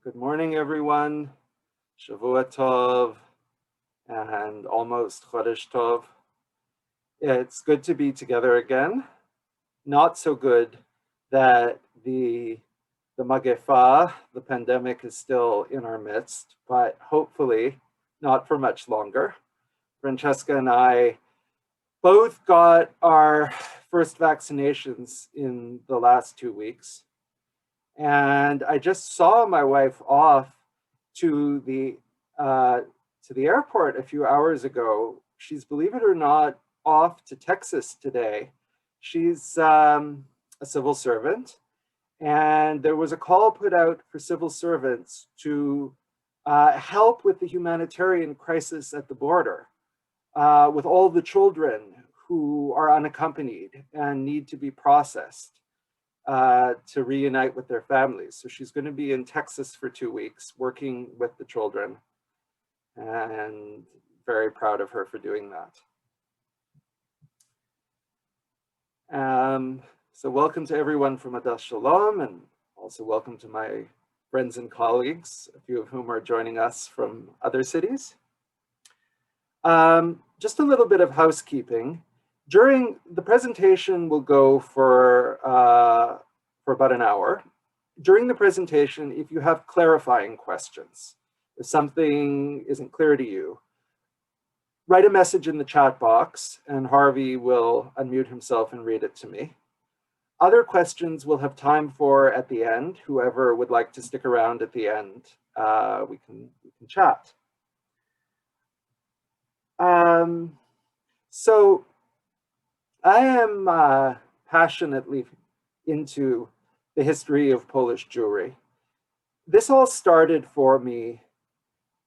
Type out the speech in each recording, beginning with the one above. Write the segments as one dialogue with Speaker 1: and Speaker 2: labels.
Speaker 1: Good morning, everyone. Shavua Tov and almost Chodesh Tov. It's good to be together again. Not so good that the Magefa, the pandemic, is still in our midst, but hopefully not for much longer. Francesca and I both got our first vaccinations in the last 2 weeks. And I just saw my wife off to the airport a few hours ago. She's, believe it or not, off to Texas today. She's a civil servant, and there was a call put out for civil servants to help with the humanitarian crisis at the border with all the children who are unaccompanied and need to be processed to reunite with their families. So she's going to be in Texas for 2 weeks working with the children, and very proud of her for doing that. So welcome to everyone from Adas Shalom, and also welcome to my friends and colleagues, a few of whom are joining us from other cities. Just a little bit of housekeeping. During the presentation will go for about an hour. During the presentation, if you have clarifying questions, if something isn't clear to you, write a message in the chat box and Harvey will unmute himself and read it to me. Other questions we'll have time for at the end. Whoever would like to stick around at the end, we can chat. So I am passionately into the history of Polish Jewry. This all started for me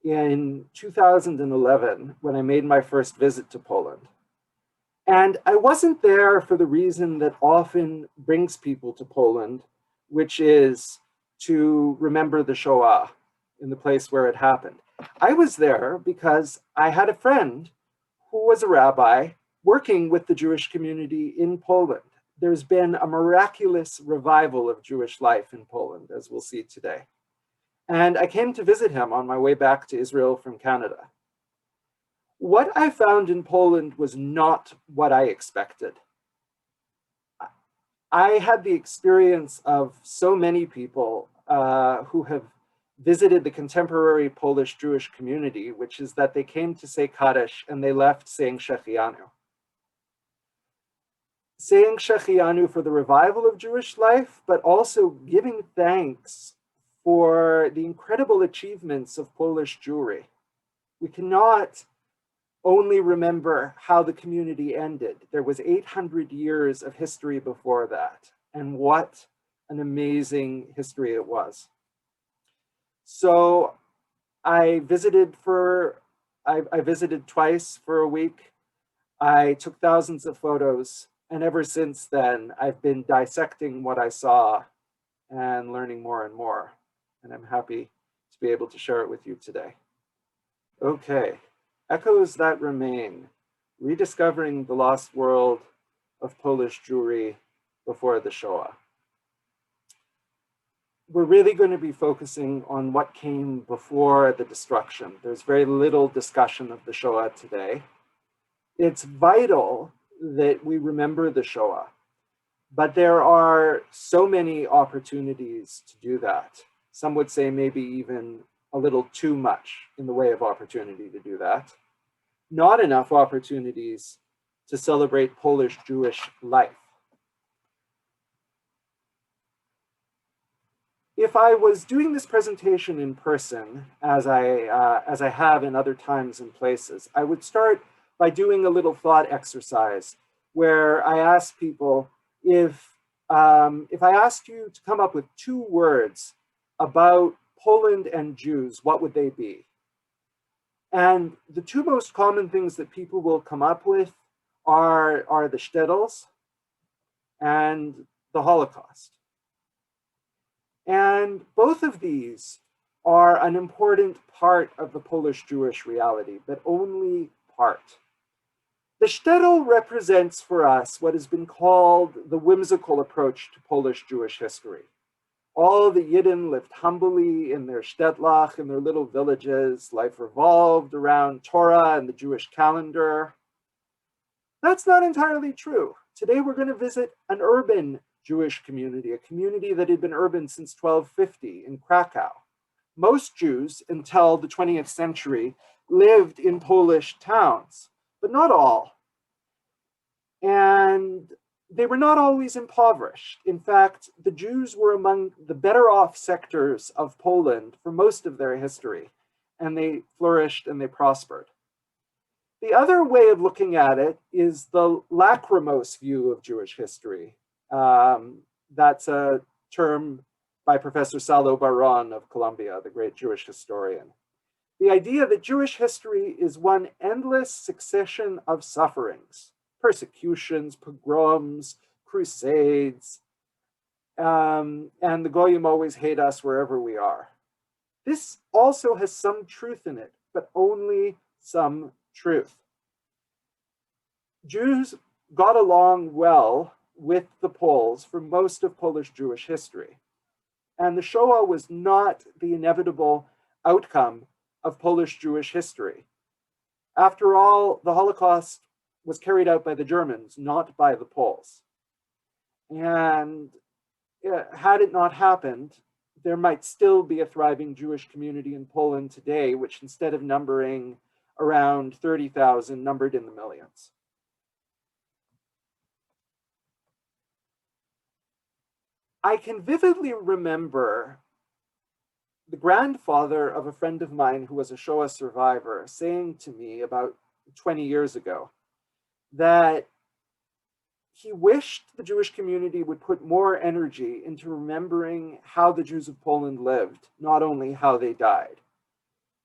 Speaker 1: in 2011 when I made my first visit to Poland. And I wasn't there for the reason that often brings people to Poland, which is to remember the Shoah in the place where it happened. I was there because I had a friend who was a rabbi working with the Jewish community in Poland. There's been a miraculous revival of Jewish life in Poland, as we'll see today. And I came to visit him on my way back to Israel from Canada. What I found in Poland was not what I expected. I had the experience of so many people who have visited the contemporary Polish Jewish community, which is that they came to say Kaddish and they left saying Shechianu. Saying Shechianu for the revival of Jewish life, but also giving thanks for the incredible achievements of Polish Jewry. We cannot only remember how the community ended. There was 800 years of history before that, and what an amazing history it was. So I visited twice for a week. I took thousands of photos, and ever since then, I've been dissecting what I saw and learning more and more. And I'm happy to be able to share it with you today. Okay, echoes that remain, rediscovering the lost world of Polish Jewry before the Shoah. We're really going to be focusing on what came before the destruction. There's very little discussion of the Shoah today. It's vital that we remember the Shoah, but there are so many opportunities to do that. Some would say maybe even a little too much in the way of opportunity to do that. Not enough opportunities to celebrate Polish Jewish life. If I was doing this presentation in person, as I have in other times and places, I would start by doing a little thought exercise where I ask people, if I asked you to come up with 2 words about Poland and Jews, what would they be? And the 2 most common things that people will come up with are the shtetls and the Holocaust. And both of these are an important part of the Polish Jewish reality, but only part. The shtetl represents for us what has been called the whimsical approach to Polish Jewish history. All the Yidden lived humbly in their shtetl, in their little villages. Life revolved around Torah and the Jewish calendar. That's not entirely true. Today we're going to visit an urban Jewish community, a community that had been urban since 1250 in Krakow. Most Jews, until the 20th century, lived in Polish towns, but not all. And they were not always impoverished. In fact, the Jews were among the better off sectors of Poland for most of their history, and they flourished and they prospered. The other way of looking at it is the Lacrimos view of Jewish history. That's a term by Professor Salo Baron of Columbia, the great Jewish historian. The idea that Jewish history is one endless succession of sufferings, persecutions, pogroms, crusades, and the Goyim always hate us wherever we are. This also has some truth in it, but only some truth. Jews got along well with the Poles for most of Polish Jewish history. And the Shoah was not the inevitable outcome of Polish Jewish history. After all, the Holocaust was carried out by the Germans, not by the Poles. And had it not happened, there might still be a thriving Jewish community in Poland today, which instead of numbering around 30,000, numbered in the millions. I can vividly remember the grandfather of a friend of mine who was a Shoah survivor saying to me about 20 years ago that he wished the Jewish community would put more energy into remembering how the Jews of Poland lived, not only how they died.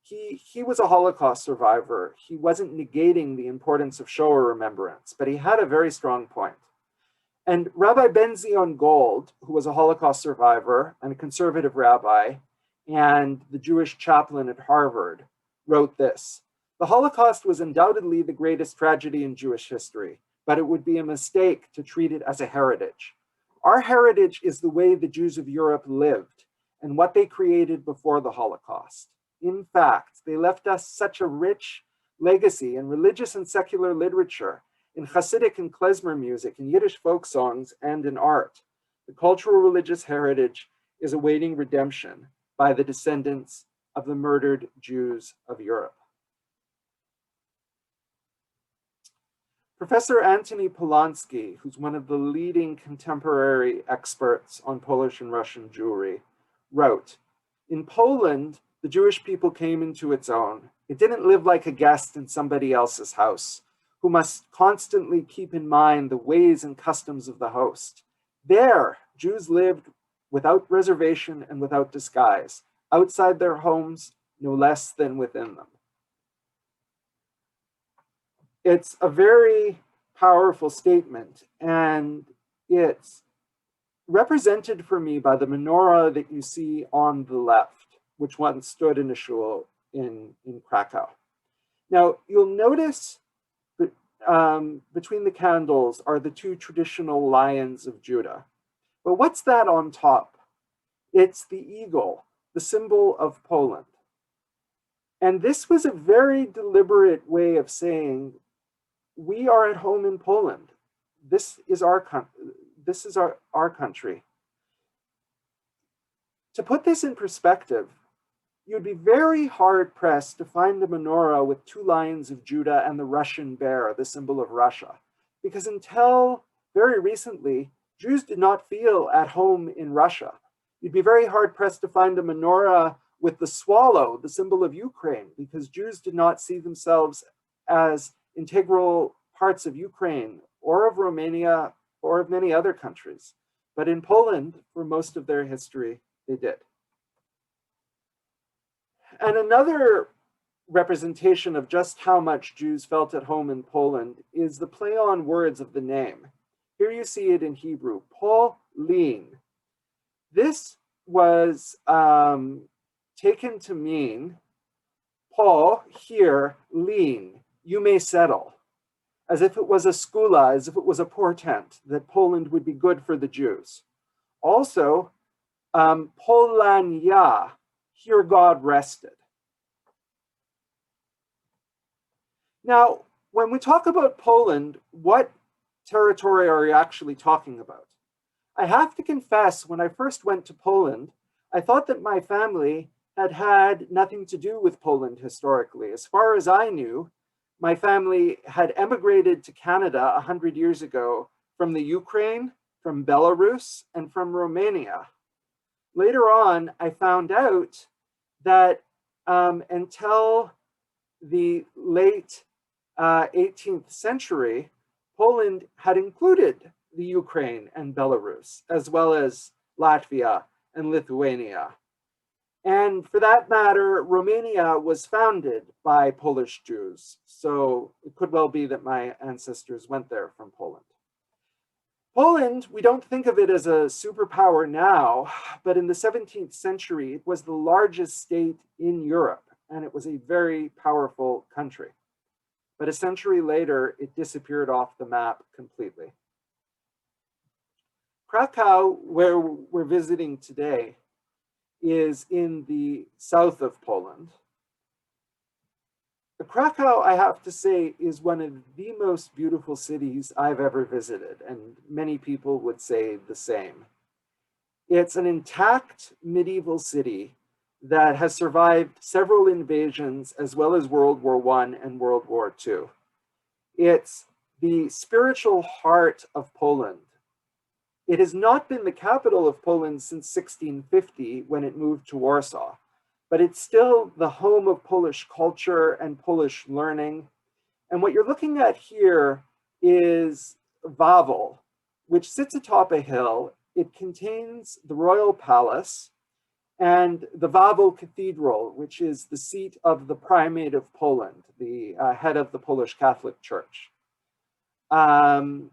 Speaker 1: He was a Holocaust survivor. He wasn't negating the importance of Shoah remembrance, but he had a very strong point. And Rabbi Ben-Zion Gold, who was a Holocaust survivor and a conservative rabbi, and the Jewish chaplain at Harvard, wrote this: "The Holocaust was undoubtedly the greatest tragedy in Jewish history, but it would be a mistake to treat it as a heritage. Our heritage is the way the Jews of Europe lived and what they created before the Holocaust. In fact, they left us such a rich legacy in religious and secular literature, in Hasidic and klezmer music, in Yiddish folk songs, and in art. The cultural religious heritage is awaiting redemption by the descendants of the murdered Jews of Europe." Professor Antony Polonsky, who's one of the leading contemporary experts on Polish and Russian Jewry, wrote, "In Poland, the Jewish people came into its own. It didn't live like a guest in somebody else's house, who must constantly keep in mind the ways and customs of the host. There, Jews lived without reservation and without disguise, outside their homes, no less than within them." It's a very powerful statement, and it's represented for me by the menorah that you see on the left, which once stood in a shul in Krakow. Now, you'll notice between the candles are the two traditional lions of Judah. But what's that on top? It's the eagle, the symbol of Poland. And this was a very deliberate way of saying, we are at home in Poland. This is our country. To put this in perspective, you'd be very hard-pressed to find a menorah with two lions of Judah and the Russian bear, the symbol of Russia. Because until very recently, Jews did not feel at home in Russia. You'd be very hard-pressed to find a menorah with the swallow, the symbol of Ukraine, because Jews did not see themselves as integral parts of Ukraine or of Romania or of many other countries. But in Poland, for most of their history, they did. And another representation of just how much Jews felt at home in Poland is the play on words of the name. Here you see it in Hebrew, Polin. This was taken to mean, Paul, here, lean, you may settle, as if it was a skula, as if it was a portent that Poland would be good for the Jews. Also, Polania, here God rested. Now, when we talk about Poland, what territory are you actually talking about? I have to confess, when I first went to Poland, I thought that my family had nothing to do with Poland historically. As far as I knew, my family had emigrated to Canada 100 years ago from the Ukraine, from Belarus, and from Romania. Later on, I found out that until the late 18th century, Poland had included the Ukraine and Belarus, as well as Latvia and Lithuania. And for that matter, Romania was founded by Polish Jews. So it could well be that my ancestors went there from Poland. Poland, we don't think of it as a superpower now, but in the 17th century, it was the largest state in Europe, and it was a very powerful country. But a century later, it disappeared off the map completely. Krakow, where we're visiting today, is in the south of Poland. Krakow, I have to say, is one of the most beautiful cities I've ever visited, and many people would say the same. It's an intact medieval city that has survived several invasions, as well as World War I and World War II. It's the spiritual heart of Poland. It has not been the capital of Poland since 1650, when it moved to Warsaw, but it's still the home of Polish culture and Polish learning. And what you're looking at here is Wawel, which sits atop a hill. It contains the royal palace and the Wawel Cathedral, which is the seat of the primate of Poland, the head of the Polish Catholic Church. And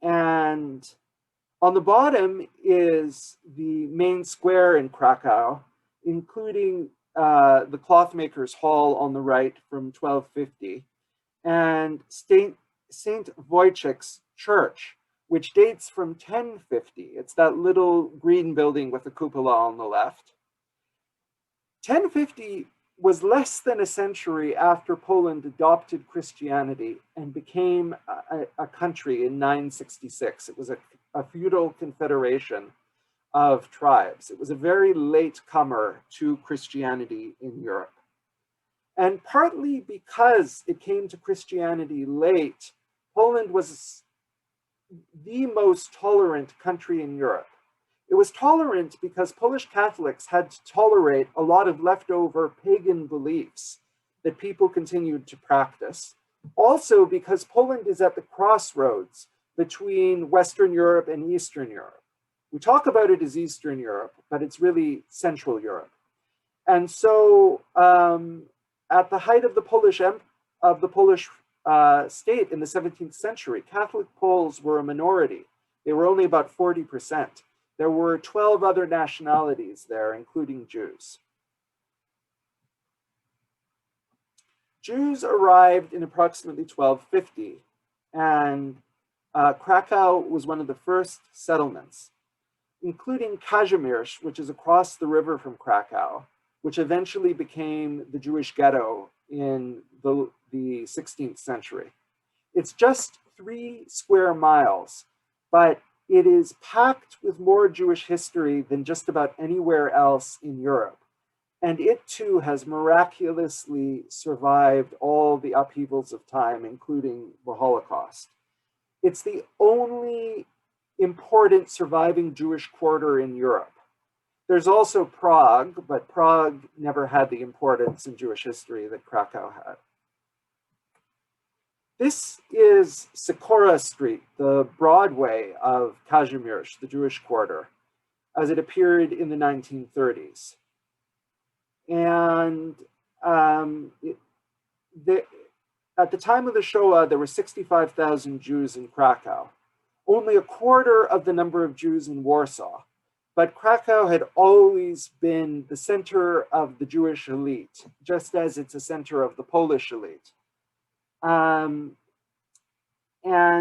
Speaker 1: on the bottom is the main square in Krakow, including the Clothmakers' Hall on the right from 1250, and St. Wojciech's Church, which dates from 1050. It's that little green building with the cupola on the left. 1050 was less than a century after Poland adopted Christianity and became a country in 966. It was a feudal confederation of tribes. It was a very late comer to Christianity in Europe. And partly because it came to Christianity late, Poland was the most tolerant country in Europe. It was tolerant because Polish Catholics had to tolerate a lot of leftover pagan beliefs that people continued to practice. Also because Poland is at the crossroads between Western Europe and Eastern Europe. We talk about it as Eastern Europe, but it's really Central Europe. And so at the height of the Polish state in the 17th century, Catholic Poles were a minority. They were only about 40%. There were 12 other nationalities there, including Jews. Jews arrived in approximately 1250, and Krakow was one of the first settlements, including Kazimierz, which is across the river from Krakow, which eventually became the Jewish Ghetto in the 16th century. It's just 3 square miles, but it is packed with more Jewish history than just about anywhere else in Europe. And it too has miraculously survived all the upheavals of time, including the Holocaust. It's the only important surviving Jewish quarter in Europe. There's also Prague, but Prague never had the importance in Jewish history that Krakow had. This is Sikora Street, the Broadway of Kazimierz, the Jewish quarter, as it appeared in the 1930s. And at the time of the Shoah, there were 65,000 Jews in Krakow, only a quarter of the number of Jews in Warsaw. But Krakow had always been the center of the Jewish elite, just as it's a center of the Polish elite. And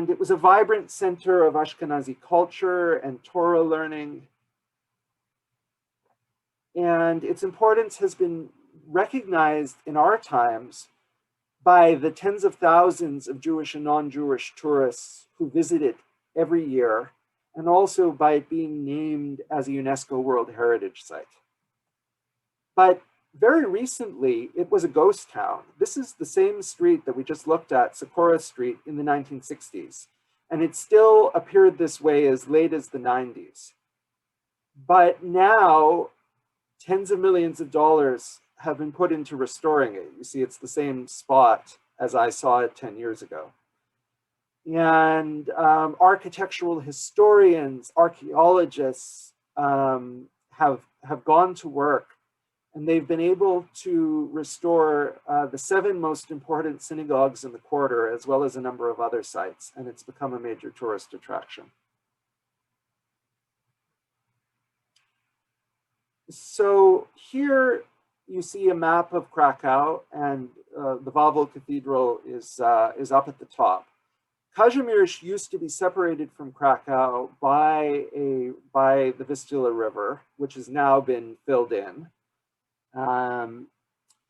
Speaker 1: it was a vibrant center of Ashkenazi culture and Torah learning. And its importance has been recognized in our times by the tens of thousands of Jewish and non-Jewish tourists who visit it every year, and also by it being named as a UNESCO World Heritage Site. But very recently, it was a ghost town. This is the same street that we just looked at, Socorro Street, in the 1960s. And it still appeared this way as late as the 90s. But now, tens of millions of dollars have been put into restoring it. You see, it's the same spot as I saw it 10 years ago. And architectural historians, archaeologists have gone to work, and they've been able to restore the 7 most important synagogues in the quarter, as well as a number of other sites, and it's become a major tourist attraction. So here you see a map of Krakow, and the Wawel Cathedral is up at the top. Kazimierz used to be separated from Krakow by the Vistula River, which has now been filled in. In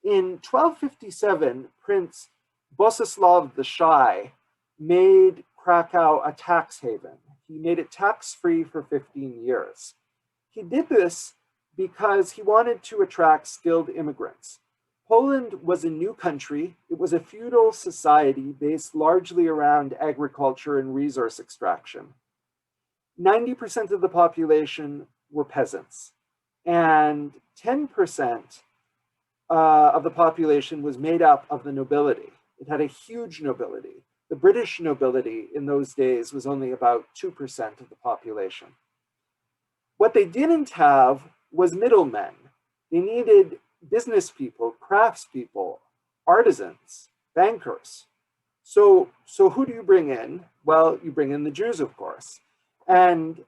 Speaker 1: 1257, Prince Boleslav the Shy made Krakow a tax haven. He made it tax-free for 15 years. He did this because he wanted to attract skilled immigrants. Poland was a new country. It was a feudal society based largely around agriculture and resource extraction. 90% of the population were peasants, and 10% of the population was made up of the nobility. It had a huge nobility. The British nobility in those days was only about 2% of the population. What they didn't have was middlemen. They needed business people, craftspeople, artisans, bankers. So who do you bring in? Well, you bring in the Jews, of course. And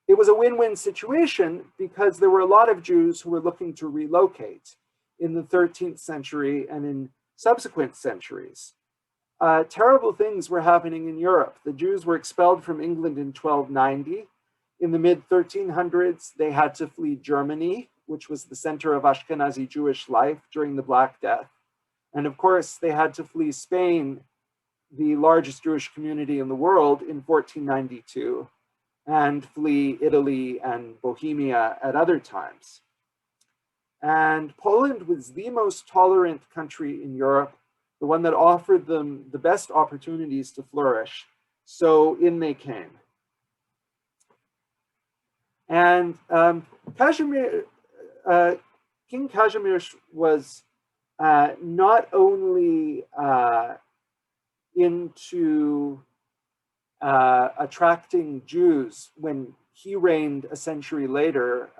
Speaker 1: it was a win-win situation because there were a lot of Jews who were looking to relocate in the 13th century and in subsequent centuries. Terrible things were happening in Europe. The Jews were expelled from England in 1290. In the mid-1300s, they had to flee Germany, which was the center of Ashkenazi Jewish life during the Black Death. And of course, they had to flee Spain, the largest Jewish community in the world, in 1492, and flee Italy and Bohemia at other times. And Poland was the most tolerant country in Europe, the one that offered them the best opportunities to flourish. So in they came. And King Kazimierz was not only into attracting Jews when he reigned a century later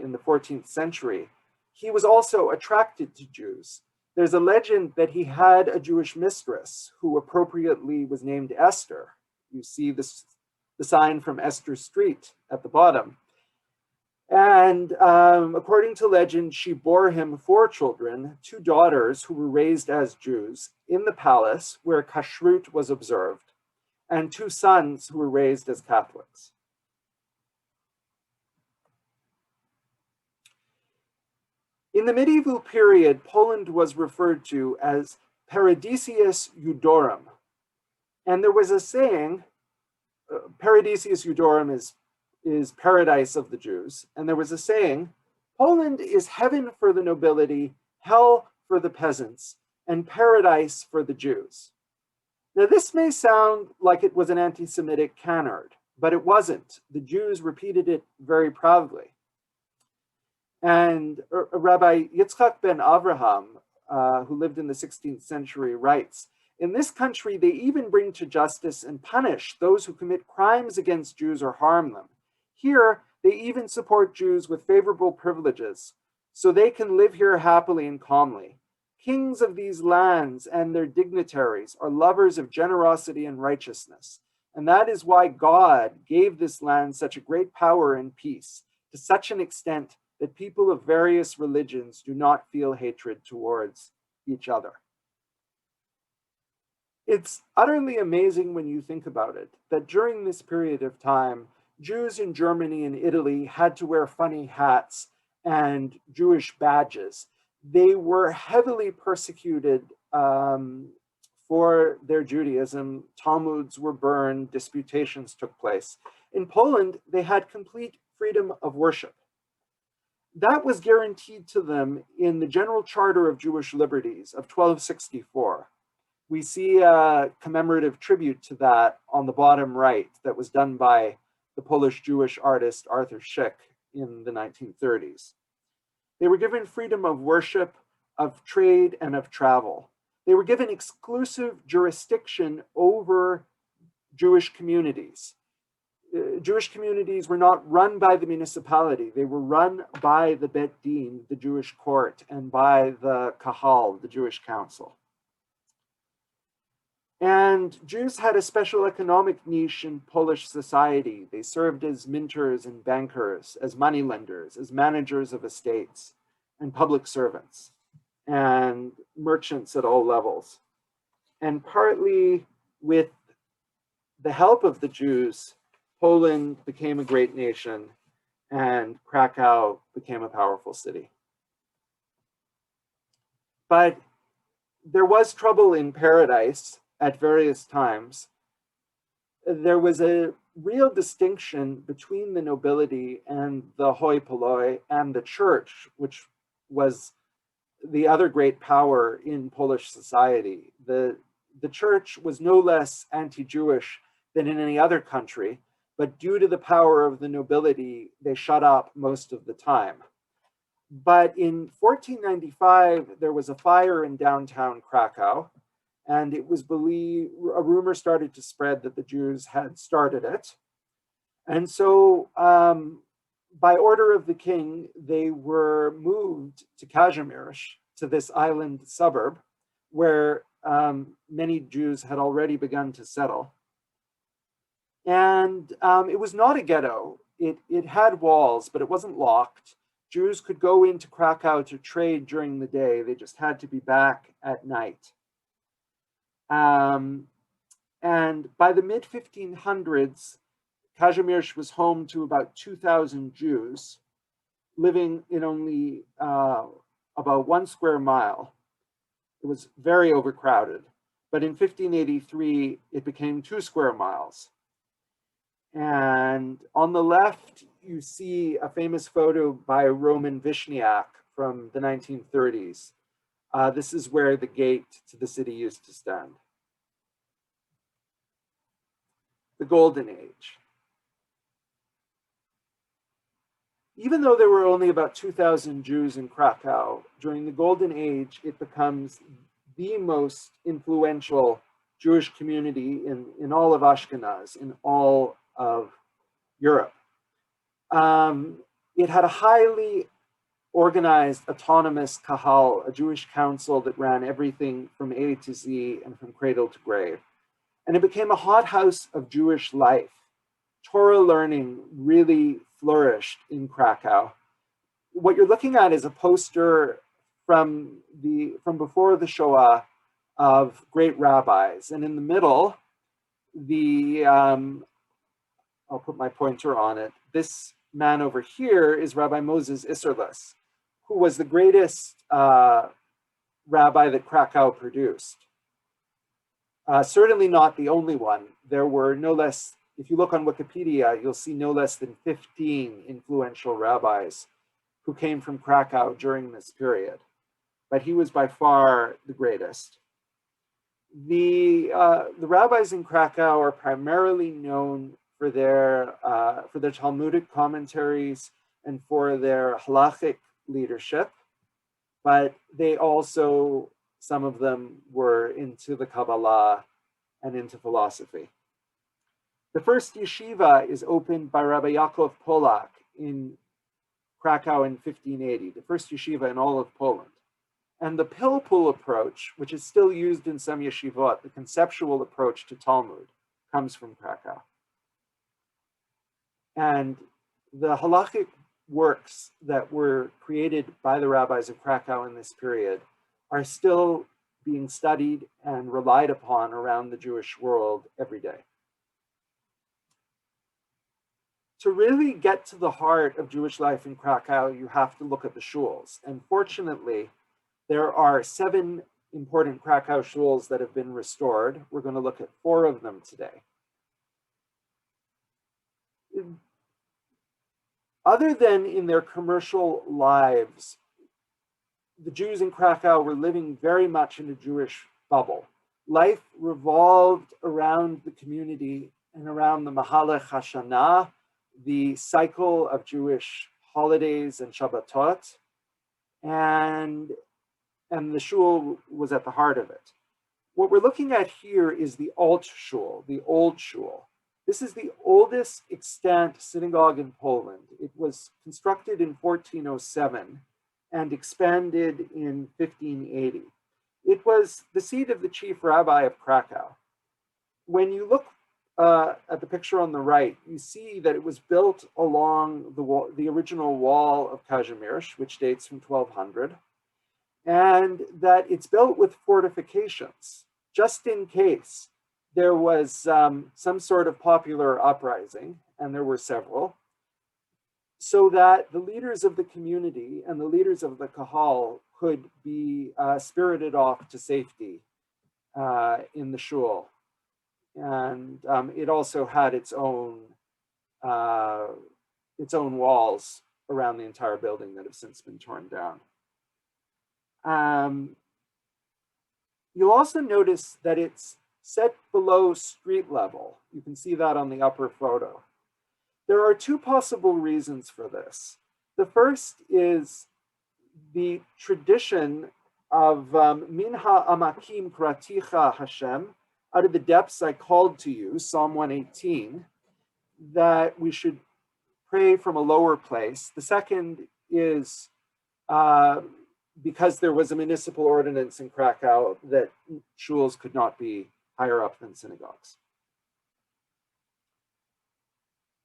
Speaker 1: in the 14th century, he was also attracted to Jews. There's a legend that he had a Jewish mistress who appropriately was named Esther. You see the sign from Esther Street at the bottom. And according to legend, she bore him 4 children, 2 daughters who were raised as Jews in the palace where kashrut was observed, and 2 sons who were raised as Catholics. In the medieval period, Poland was referred to as Paradisius Judorum. And there was a saying, Paradisius Judorum is paradise of the Jews. And there was a saying, Poland is heaven for the nobility, hell for the peasants, and paradise for the Jews. Now, this may sound like it was an anti-Semitic canard, but it wasn't. The Jews repeated it very proudly. And Rabbi Yitzchak ben Avraham, who lived in the 16th century, writes, in this country, they even bring to justice and punish those who commit crimes against Jews or harm them. Here, they even support Jews with favorable privileges, so they can live here happily and calmly. Kings of these lands and their dignitaries are lovers of generosity and righteousness, and that is why God gave this land such a great power and peace, to such an extent that people of various religions do not feel hatred towards each other. It's utterly amazing when you think about it, that during this period of time, Jews in Germany and Italy had to wear funny hats and Jewish badges. They were heavily persecuted for their Judaism. Talmuds were burned, disputations took place. In Poland, they had complete freedom of worship. That was guaranteed to them in the General Charter of Jewish Liberties of 1264. We see a commemorative tribute to that on the bottom right that was done by the Polish Jewish artist Arthur Szyk in the 1930s. They were given freedom of worship, of trade, and of travel. They were given exclusive jurisdiction over Jewish communities. Jewish communities were not run by the municipality. They were run by the Bet Din, the Jewish court, and by the Chagall, the Jewish council. And Jews had a special economic niche in Polish society. They served as minters and bankers, as moneylenders, as managers of estates, and public servants, and merchants at all levels. And partly with the help of the Jews, Poland became a great nation, and Krakow became a powerful city. But there was trouble in paradise at various times. There was a real distinction between the nobility and the hoi polloi and the church, which was the other great power in Polish society. The church was no less anti-Jewish than in any other country, but due to the power of the nobility, they shut up most of the time. But in 1495, there was a fire in downtown Krakow, and it was believed, a rumor started to spread that the Jews had started it. And so by order of the king, they were moved to Kazimierz, to this island suburb, where many Jews had already begun to settle. And it was not a ghetto. It had walls, but it wasn't locked. Jews could go into Krakow to trade during the day. They just had to be back at night. And by the mid-1500s, Kazimierz was home to about 2,000 Jews living in only about 1 square mile. It was very overcrowded. But in 1583, it became 2 square miles. And on the left, you see a famous photo by Roman Vishniak from the 1930s. This is where the gate to the city used to stand. The Golden Age. Even though there were only about 2,000 Jews in Krakow, during the Golden Age, it becomes the most influential Jewish community in all of Ashkenaz, in all of Europe. It had a highly organized, autonomous kahal, a Jewish council that ran everything from A to Z and from cradle to grave. And it became a hothouse of Jewish life. Torah learning really flourished in Krakow. What you're looking at is a poster from before the Shoah of great rabbis. And in the middle, I'll put my pointer on it. This man over here is Rabbi Moses Isserles, who was the greatest rabbi that Krakow produced. Certainly not the only one. There were no less, if you look on Wikipedia, you'll see no less than 15 influential rabbis who came from Krakow during this period. But he was by far the greatest. The rabbis in Krakow are primarily known for their Talmudic commentaries and for their halachic leadership, but they also, some of them were into the Kabbalah and into philosophy. The first yeshiva is opened by Rabbi Yaakov Polak in Krakow in 1580, the first yeshiva in all of Poland. And the Pilpul approach, which is still used in some yeshivot, the conceptual approach to Talmud, comes from Krakow. And the halachic works that were created by the rabbis of Krakow in this period are still being studied and relied upon around the Jewish world every day. to really get to the heart of Jewish life in Krakow, you have to look at the shuls. And fortunately, there are 7 important Krakow shuls that have been restored. We're going to look at 4 of them today. Other than in their commercial lives, the Jews in Krakow were living very much in a Jewish bubble. Life revolved around the community and around the Mahalech Hashanah, the cycle of Jewish holidays and Shabbatot, and the shul was at the heart of it. What we're looking at here is the Alt Shul, the old shul. This is the oldest extant synagogue in Poland. It was constructed in 1407 and expanded in 1580. It was the seat of the chief rabbi of Krakow. When you look at the picture on the right, you see that it was built along the original wall of Kazimierz, which dates from 1200, and that it's built with fortifications, just in case there was some sort of popular uprising, and there were several, so that the leaders of the community and the leaders of the Chagall could be spirited off to safety in the shul. And it also had its own walls around the entire building that have since been torn down. You'll also notice that it's set below street level. You can see that on the upper photo. There are 2 possible reasons for this. The first is the tradition of Min ha'amakim kraticha Hashem, out of the depths I called to you, Psalm 118, that we should pray from a lower place. The second is because there was a municipal ordinance in Krakow that shuls could not be higher up than synagogues.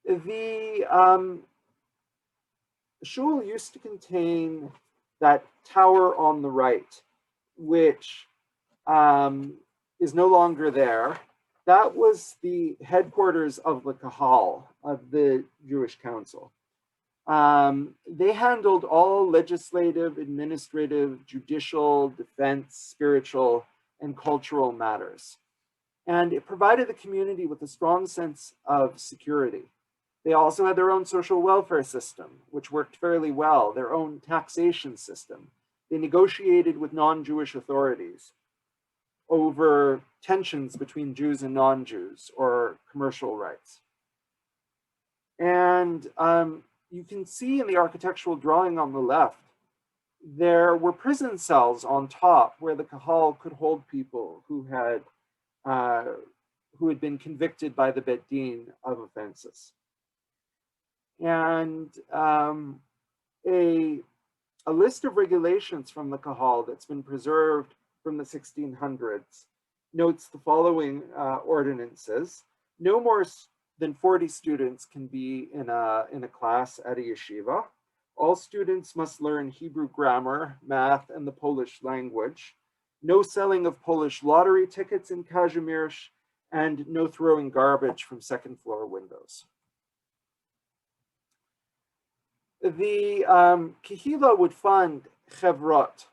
Speaker 1: The shul used to contain that tower on the right, which is no longer there. That was the headquarters of the Kahal, of the Jewish Council. They handled all legislative, administrative, judicial, defense, spiritual, and cultural matters. And it provided the community with a strong sense of security. They also had their own social welfare system, which worked fairly well, their own taxation system. They negotiated with non-Jewish authorities over tensions between Jews and non-Jews or commercial rights. And you can see in the architectural drawing on the left, there were prison cells on top where the Kahal could hold people who had been convicted by the Bet Din of offenses. And a list of regulations from the Kahal that's been preserved from the 1600s notes the following ordinances. No more than 40 students can be in a class at a yeshiva. All students must learn Hebrew grammar, math, and the Polish language. No selling of Polish lottery tickets in Kazimierz, and no throwing garbage from second-floor windows. The Kehila would fund chevrot,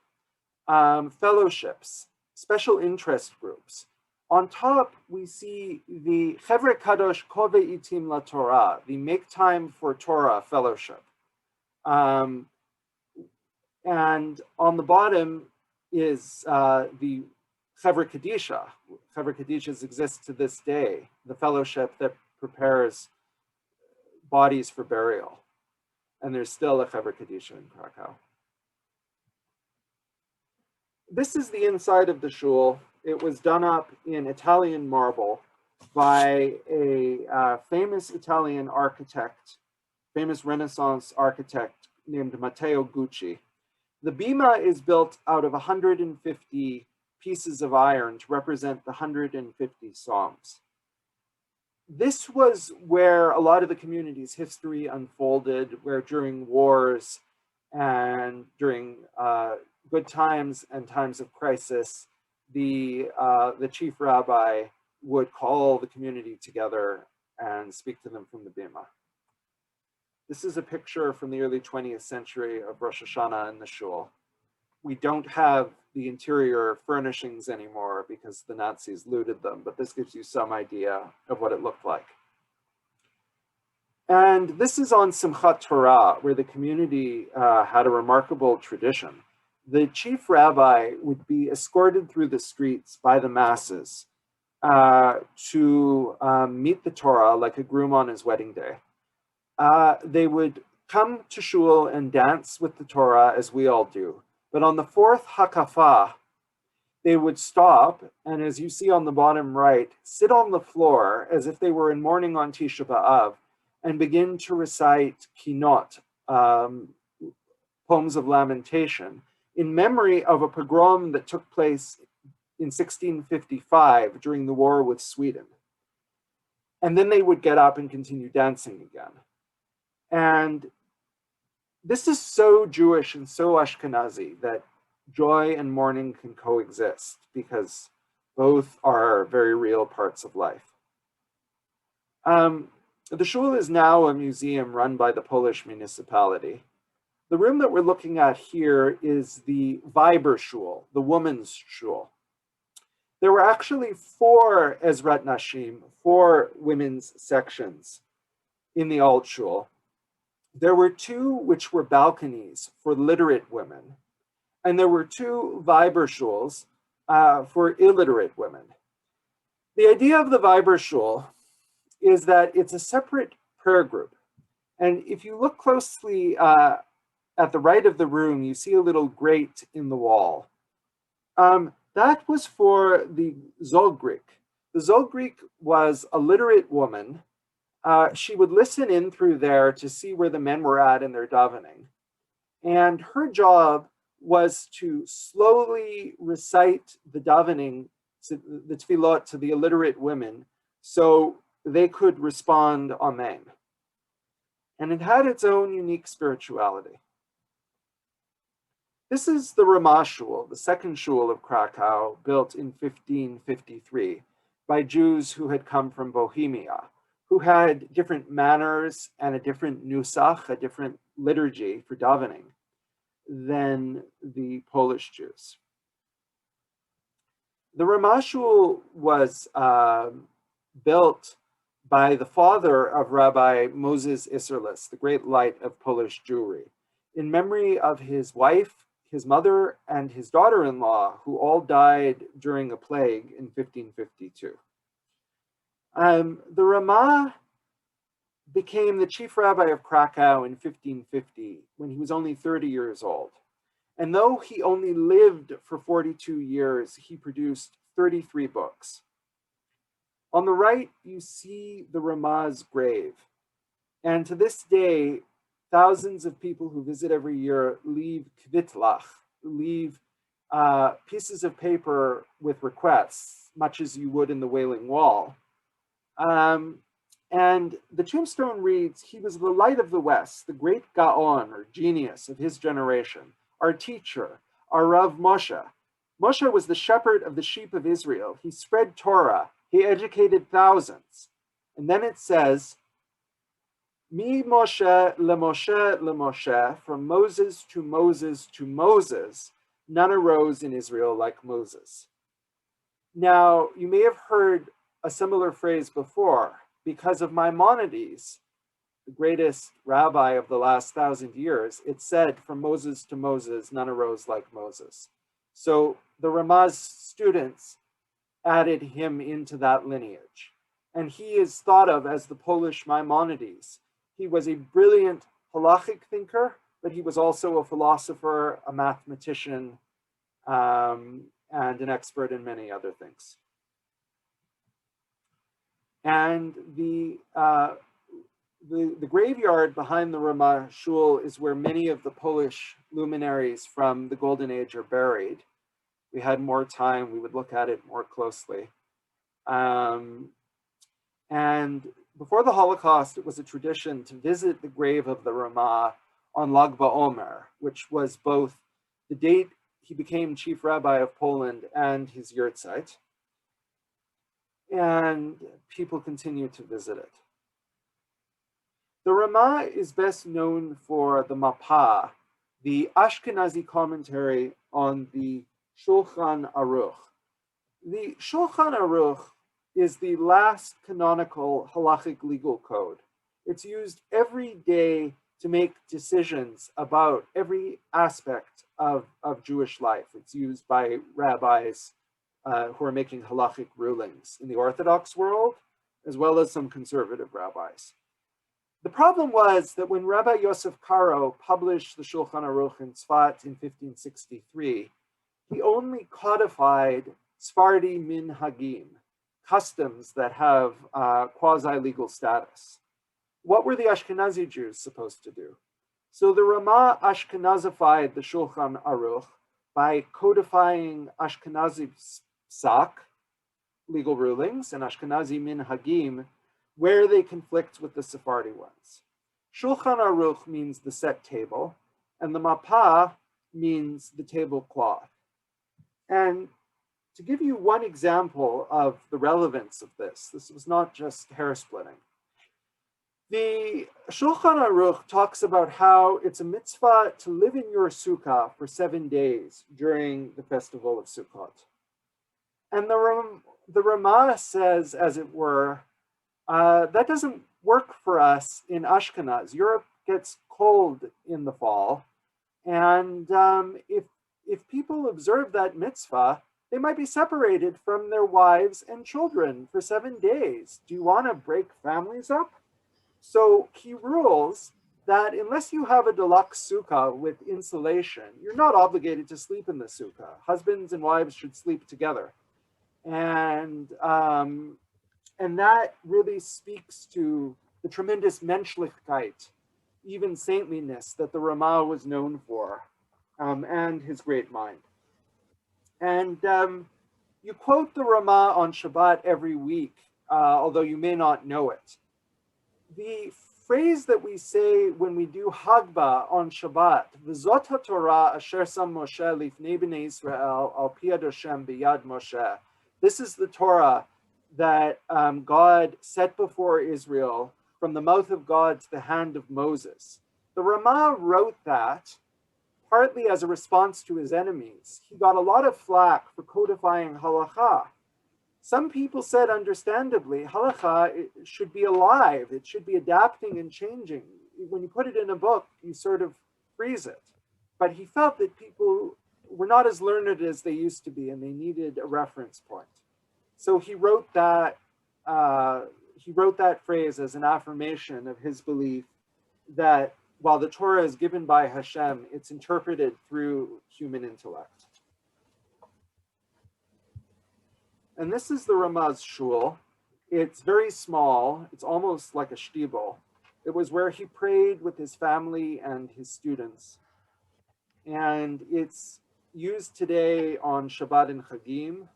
Speaker 1: fellowships, special interest groups. On top, we see the Chevre Kadosh Kove Itim La Torah, the Make Time for Torah fellowship. And on the bottom is the Chevre Kadisha. Chevre Kadishas exist to this day, the fellowship that prepares bodies for burial. And there's still a Chevre Kadisha in Krakow. This is the inside of the shul. It was done up in Italian marble by a famous Italian architect, famous Renaissance architect named Matteo Gucci. The bima is built out of 150 pieces of iron to represent the 150 psalms. This was where a lot of the community's history unfolded, where during wars and during good times and times of crisis, the chief rabbi would call the community together and speak to them from the bima. This is a picture from the early 20th century of Rosh Hashanah in the shul. We don't have the interior furnishings anymore because the Nazis looted them, but this gives you some idea of what it looked like. And this is on Simchat Torah, where the community had a remarkable tradition. The chief rabbi would be escorted through the streets by the masses to meet the Torah like a groom on his wedding day. They would come to shul and dance with the Torah as we all do. But on the fourth hakafah, they would stop, and as you see on the bottom right, sit on the floor as if they were in mourning on Tisha B'Av, and begin to recite kinot, poems of lamentation, in memory of a pogrom that took place in 1655 during the war with Sweden. And then they would get up and continue dancing again. And this is so Jewish and so Ashkenazi that joy and mourning can coexist, because both are very real parts of life. The shul is now a museum run by the Polish municipality. The room that we're looking at here is the Weiber Shul, the woman's shul. There were actually 4 Ezrat Nashim, 4 women's sections in the Alt Shul. There were 2 which were balconies for literate women, and there were 2 Weiber Shuls for illiterate women. The idea of the Weiber Shul is that it's a separate prayer group. And if you look closely at the right of the room, you see a little grate in the wall. That was for the Zolgrik. The Zolgrik was a literate woman. She would listen in through there to see where the men were at in their davening. And her job was to slowly recite the davening, the tefillot, to the illiterate women, so they could respond Amen. And it had its own unique spirituality. This is the Ramashul, the second shul of Krakow, built in 1553 by Jews who had come from Bohemia, who had different manners and a different nusach, a different liturgy for davening than the Polish Jews. The Ramashul was built by the father of Rabbi Moses Isserles, the great light of Polish Jewry, in memory of his wife, his mother, and his daughter-in-law, who all died during a plague in 1552. The Ramah became the chief rabbi of Krakow in 1550 when he was only 30 years old. And though he only lived for 42 years, he produced 33 books. On the right, you see the Ramah's grave. And to this day, thousands of people who visit every year leave kvitlach, leave pieces of paper with requests, much as you would in the Wailing Wall. And the tombstone reads, "He was the light of the West, the great Gaon, or genius of his generation, our teacher, our Rav Moshe. Moshe was the shepherd of the sheep of Israel. He spread Torah. He educated thousands." And then it says, "Mi Moshe le Moshe, from Moses to Moses to Moses, none arose in Israel like Moses." Now, you may have heard a similar phrase before. Because of Maimonides, the greatest rabbi of the last 1,000 years, it said, "From Moses to Moses, none arose like Moses." So the Ramah's students added him into that lineage. And he is thought of as the Polish Maimonides. He was a brilliant halachic thinker, but he was also a philosopher, a mathematician, and an expert in many other things. And the graveyard behind the Ramashul is where many of the Polish luminaries from the Golden Age are buried. If we had more time, we would look at it more closely. And before the Holocaust, it was a tradition to visit the grave of the Ramah on Lag BaOmer, which was both the date he became chief rabbi of Poland and his yurtzeit. And people continue to visit it. The Ramah is best known for the Mapah, the Ashkenazi commentary on the Shulchan Aruch. The Shulchan Aruch is the last canonical halachic legal code. It's used every day to make decisions about every aspect of Jewish life. It's used by rabbis who are making halachic rulings in the Orthodox world, as well as some conservative rabbis. The problem was that when Rabbi Yosef Karo published the Shulchan Aruch in Tzfat in 1563, he only codified Sephardi minhagim, customs that have quasi-legal status. What were the Ashkenazi Jews supposed to do? So the Ramah Ashkenazified the Shulchan Aruch by codifying Ashkenazi psak, legal rulings, and Ashkenazi minhagim, where they conflict with the Sephardi ones. Shulchan Aruch means the set table, and the Mapah means the tablecloth. And to give you one example of the relevance of this was not just hair splitting. The Shulchan Aruch talks about how it's a mitzvah to live in your sukkah for 7 days during the festival of Sukkot. And the Ramah says, as it were, that doesn't work for us in Ashkenaz. Europe gets cold in the fall. And if people observe that mitzvah, they might be separated from their wives and children for 7 days. Do you want to break families up? So he rules that unless you have a deluxe sukkah with insulation, you're not obligated to sleep in the sukkah. Husbands and wives should sleep together. And that really speaks to the tremendous menschlichkeit, even saintliness, that the Ramah was known for, and his great mind. And you quote the Ramah on Shabbat every week, although you may not know it. The phrase that we say when we do Hagba on Shabbat, V'zot HaTorah asher sam Moshe lifnei b'nei Yisrael al pi yad Hashem b'yad Moshe. This is the Torah that God set before Israel from the mouth of God to the hand of Moses. The Ramah wrote that partly as a response to his enemies. He got a lot of flack for codifying halakha. Some people said, understandably, halakha should be alive. It should be adapting and changing. When you put it in a book, you sort of freeze it. But he felt that people were not as learned as they used to be, and they needed a reference point. So he wrote that phrase as an affirmation of his belief that while the Torah is given by Hashem, it's interpreted through human intellect. And this is the Ramah's shul. It's very small. It's almost like a shtibel. It was where he prayed with his family and his students. And it's used today on Shabbat and Chagim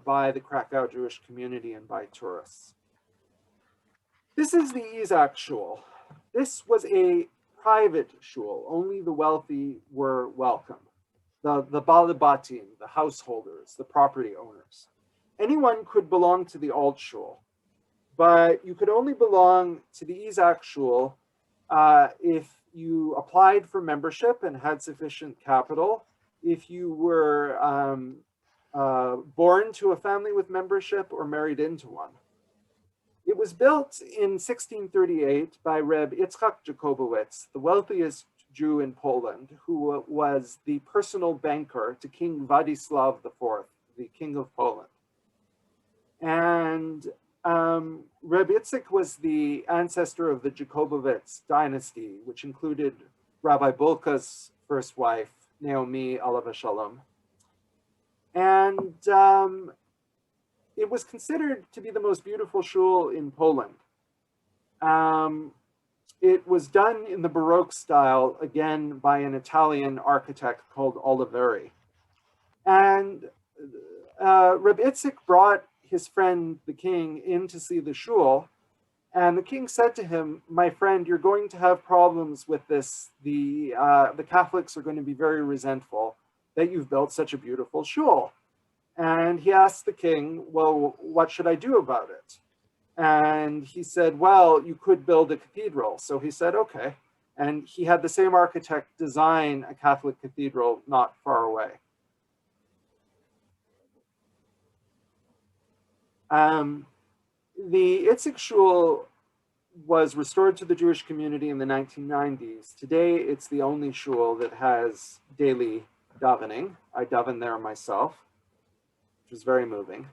Speaker 1: by the Krakow Jewish community and by tourists. This is the Isaac shul. This was a private shul. Only the wealthy were welcome. The balibatim, the householders, the property owners. Anyone could belong to the alt shul, but you could only belong to the Isaac shul if you applied for membership and had sufficient capital, if you were born to a family with membership or married into one. It was built in 1638 by Reb Yitzchak Jacobowitz, the wealthiest Jew in Poland, who was the personal banker to King Władysław IV, the King of Poland. And Reb Yitzchak was the ancestor of the Jacobowitz dynasty, which included Rabbi Bulka's first wife, Naomi Alav Shalom. And it was considered to be the most beautiful shul in Poland. It was done in the Baroque style, again, by an Italian architect called Oliveri. And Reb Yitzchak brought his friend, the king, in to see the shul. And the king said to him, my friend, you're going to have problems with this. The Catholics are going to be very resentful that you've built such a beautiful shul. And he asked the king, well, what should I do about it? And he said, well, you could build a cathedral. So he said, okay. And he had the same architect design a Catholic cathedral not far away. The Itzik Shul was restored to the Jewish community in the 1990s. Today, it's the only shul that has daily davening. I daven there myself, which is very moving.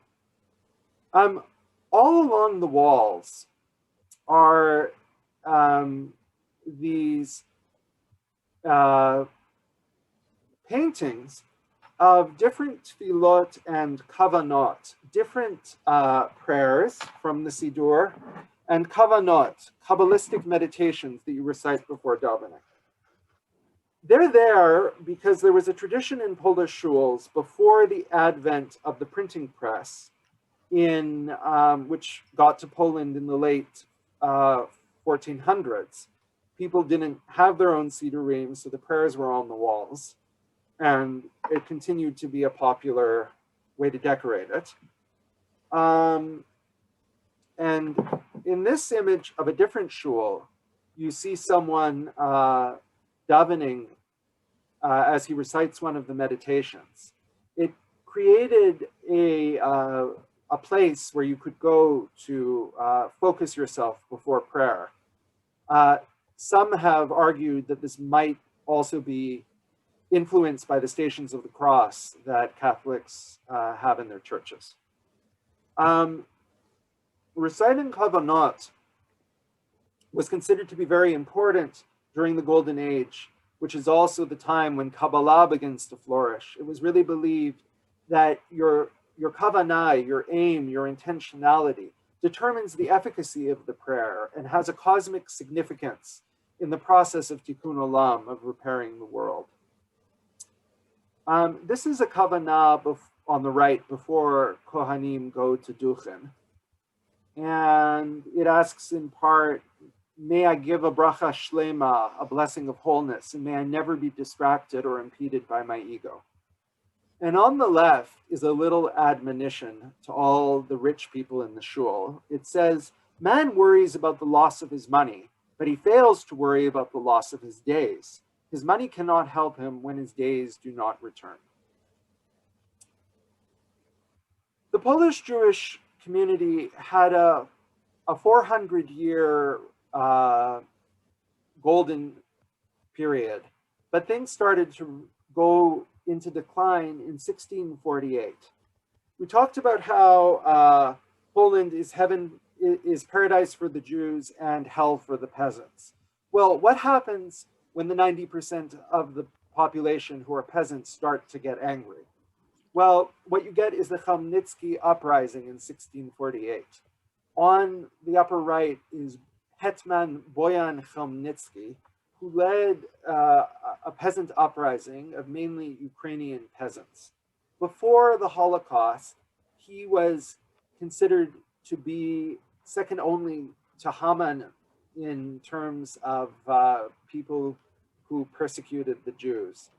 Speaker 1: All along the walls are these paintings of different tefillot and kavanot, different prayers from the Siddur, and kavanot, Kabbalistic meditations that you recite before davening. They're there because there was a tradition in Polish shuls before the advent of the printing press, which got to Poland in the late 1400s. People didn't have their own siddurim, so the prayers were on the walls, and it continued to be a popular way to decorate it. And in this image of a different shul, you see someone davening as he recites one of the meditations. It created a place where you could go to focus yourself before prayer. Some have argued that this might also be influenced by the Stations of the Cross that Catholics have in their churches. Reciting Kavanot was considered to be very important during the Golden Age, which is also the time when Kabbalah begins to flourish. It was really believed that your kavanah, your aim, your intentionality, determines the efficacy of the prayer and has a cosmic significance in the process of tikkun olam, of repairing the world. This is a kavanah on the right before Kohanim go to Duchen. And it asks in part, may I give a bracha shlema, a blessing of wholeness, and may I never be distracted or impeded by my ego. And on the left is a little admonition to all the rich people in the shul. It says, man worries about the loss of his money, but he fails to worry about the loss of his days. His money cannot help him when his days do not return. The Polish Jewish community had a 400-year golden period, but things started to go into decline in 1648. We talked about how Poland is paradise for the Jews and hell for the peasants. Well, what happens when the 90% of the population who are peasants start to get angry? Well, what you get is the Khamnitsky Uprising in 1648. On the upper right is Hetman Boyan Khamnitsky, who led a peasant uprising of mainly Ukrainian peasants. Before the Holocaust, he was considered to be second only to Haman in terms of people who persecuted the Jews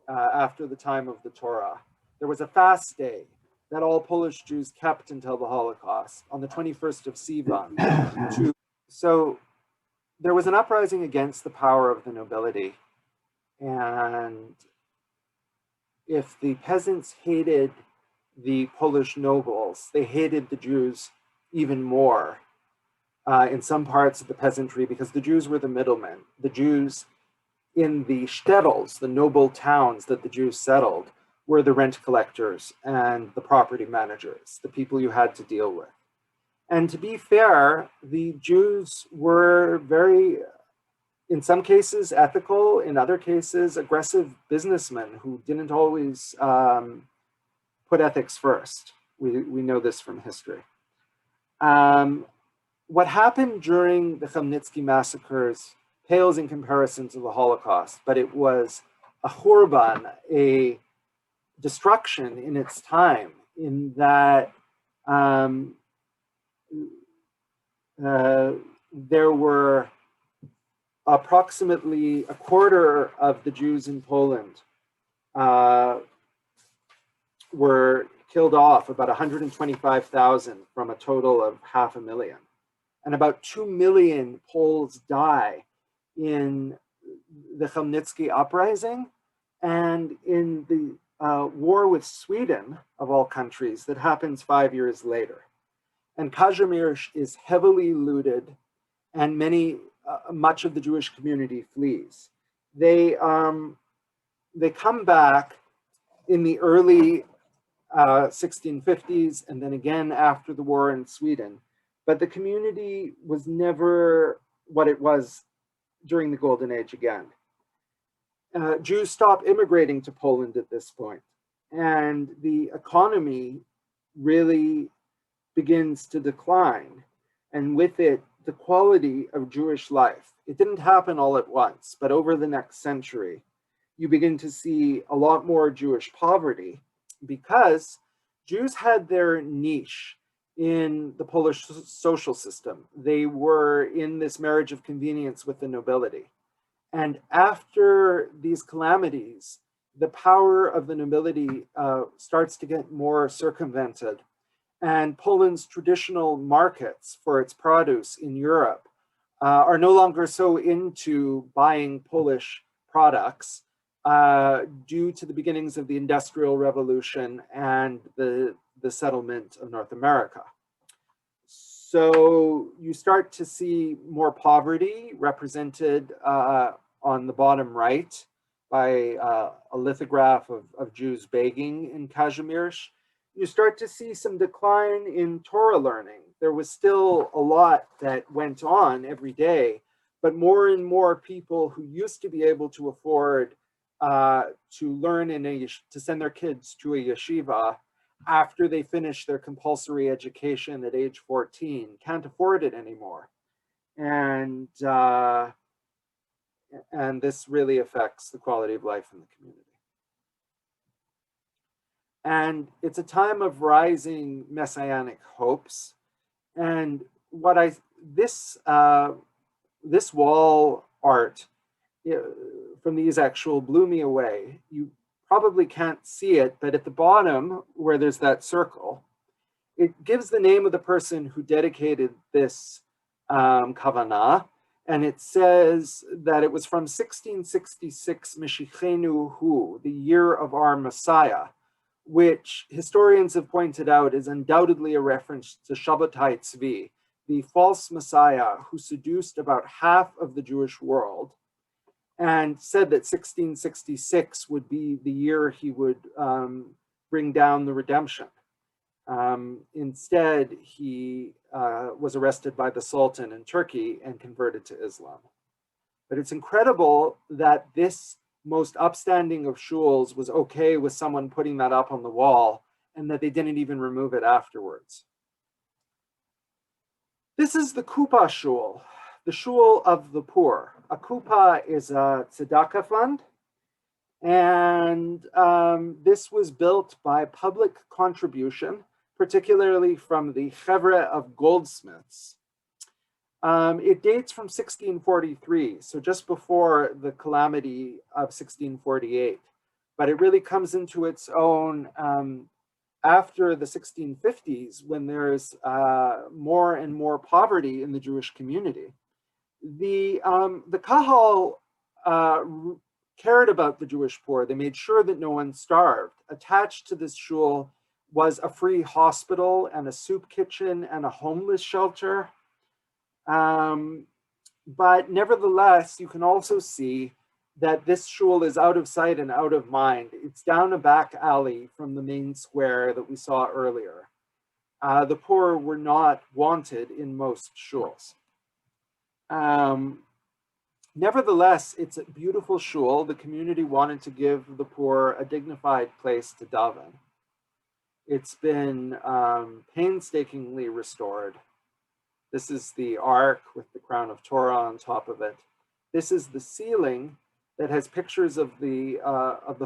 Speaker 1: after the time of the Torah. There was a fast day that all Polish Jews kept until the Holocaust on the 21st of Sivan. So there was an uprising against the power of the nobility. And if the peasants hated the Polish nobles, they hated the Jews even more in some parts of the peasantry, because the Jews were the middlemen. The Jews in the shtetls, the noble towns that the Jews settled, were the rent collectors and the property managers, the people you had to deal with. And to be fair, the Jews were very, in some cases, ethical, in other cases, aggressive businessmen who didn't always put ethics first. We know this from history. What happened during the Khamnitsky massacres pales in comparison to the Holocaust, but it was a churban, a destruction in its time, in that there were approximately a quarter of the Jews in Poland were killed off about 125,000 from a total of 500,000. And about 2 million Poles die in the Khamnitsky Uprising and in the war with Sweden, of all countries, that happens 5 years later. And Kazimierz is heavily looted, and much of the Jewish community flees. They come back in the early 1650s, and then again after the war in Sweden. But the community was never what it was during the Golden Age again. Jews stopped immigrating to Poland at this point, and the economy really begins to decline, and with it, the quality of Jewish life. It didn't happen all at once, but over the next century, you begin to see a lot more Jewish poverty because Jews had their niche in the Polish social system. They were in this marriage of convenience with the nobility. And after these calamities, the power of the nobility starts to get more circumvented. And Poland's traditional markets for its produce in Europe are no longer so into buying Polish products due to the beginnings of the Industrial Revolution and the settlement of North America. So you start to see more poverty represented on the bottom right by a lithograph of Jews begging in Kazimierz. You start to see some decline in Torah learning. There was still a lot that went on every day, but more and more people who used to be able to afford to learn to send their kids to a yeshiva after they finish their compulsory education at age 14 can't afford it anymore. And this really affects the quality of life in the community. And it's a time of rising messianic hopes. And this wall art from the Isaac blew me away. You probably can't see it, but at the bottom where there's that circle, it gives the name of the person who dedicated this kavanah, and it says that it was from 1666 Meshichenu Hu, the year of our Messiah, which historians have pointed out is undoubtedly a reference to Shabbatai Tzvi, the false Messiah who seduced about half of the Jewish world and said that 1666 would be the year he would bring down the redemption. Instead, he was arrested by the Sultan in Turkey and converted to Islam. But it's incredible that this most upstanding of shuls was okay with someone putting that up on the wall and that they didn't even remove it afterwards. This is the Kupashul, the shul of the poor. A kupa is a tzedakah fund, and this was built by public contribution, particularly from the chevra of goldsmiths. It dates from 1643, so just before the calamity of 1648, but it really comes into its own after the 1650s, when there's more and more poverty in the Jewish community. The Chagall cared about the Jewish poor. They made sure that no one starved. Attached to this shul was a free hospital and a soup kitchen and a homeless shelter. But nevertheless, you can also see that this shul is out of sight and out of mind. It's down a back alley from the main square that we saw earlier. The poor were not wanted in most shuls. Nevertheless, it's a beautiful shul. The community wanted to give the poor a dignified place to daven. It's been painstakingly restored. This is the ark with the crown of Torah on top of it. This is the ceiling that has pictures of the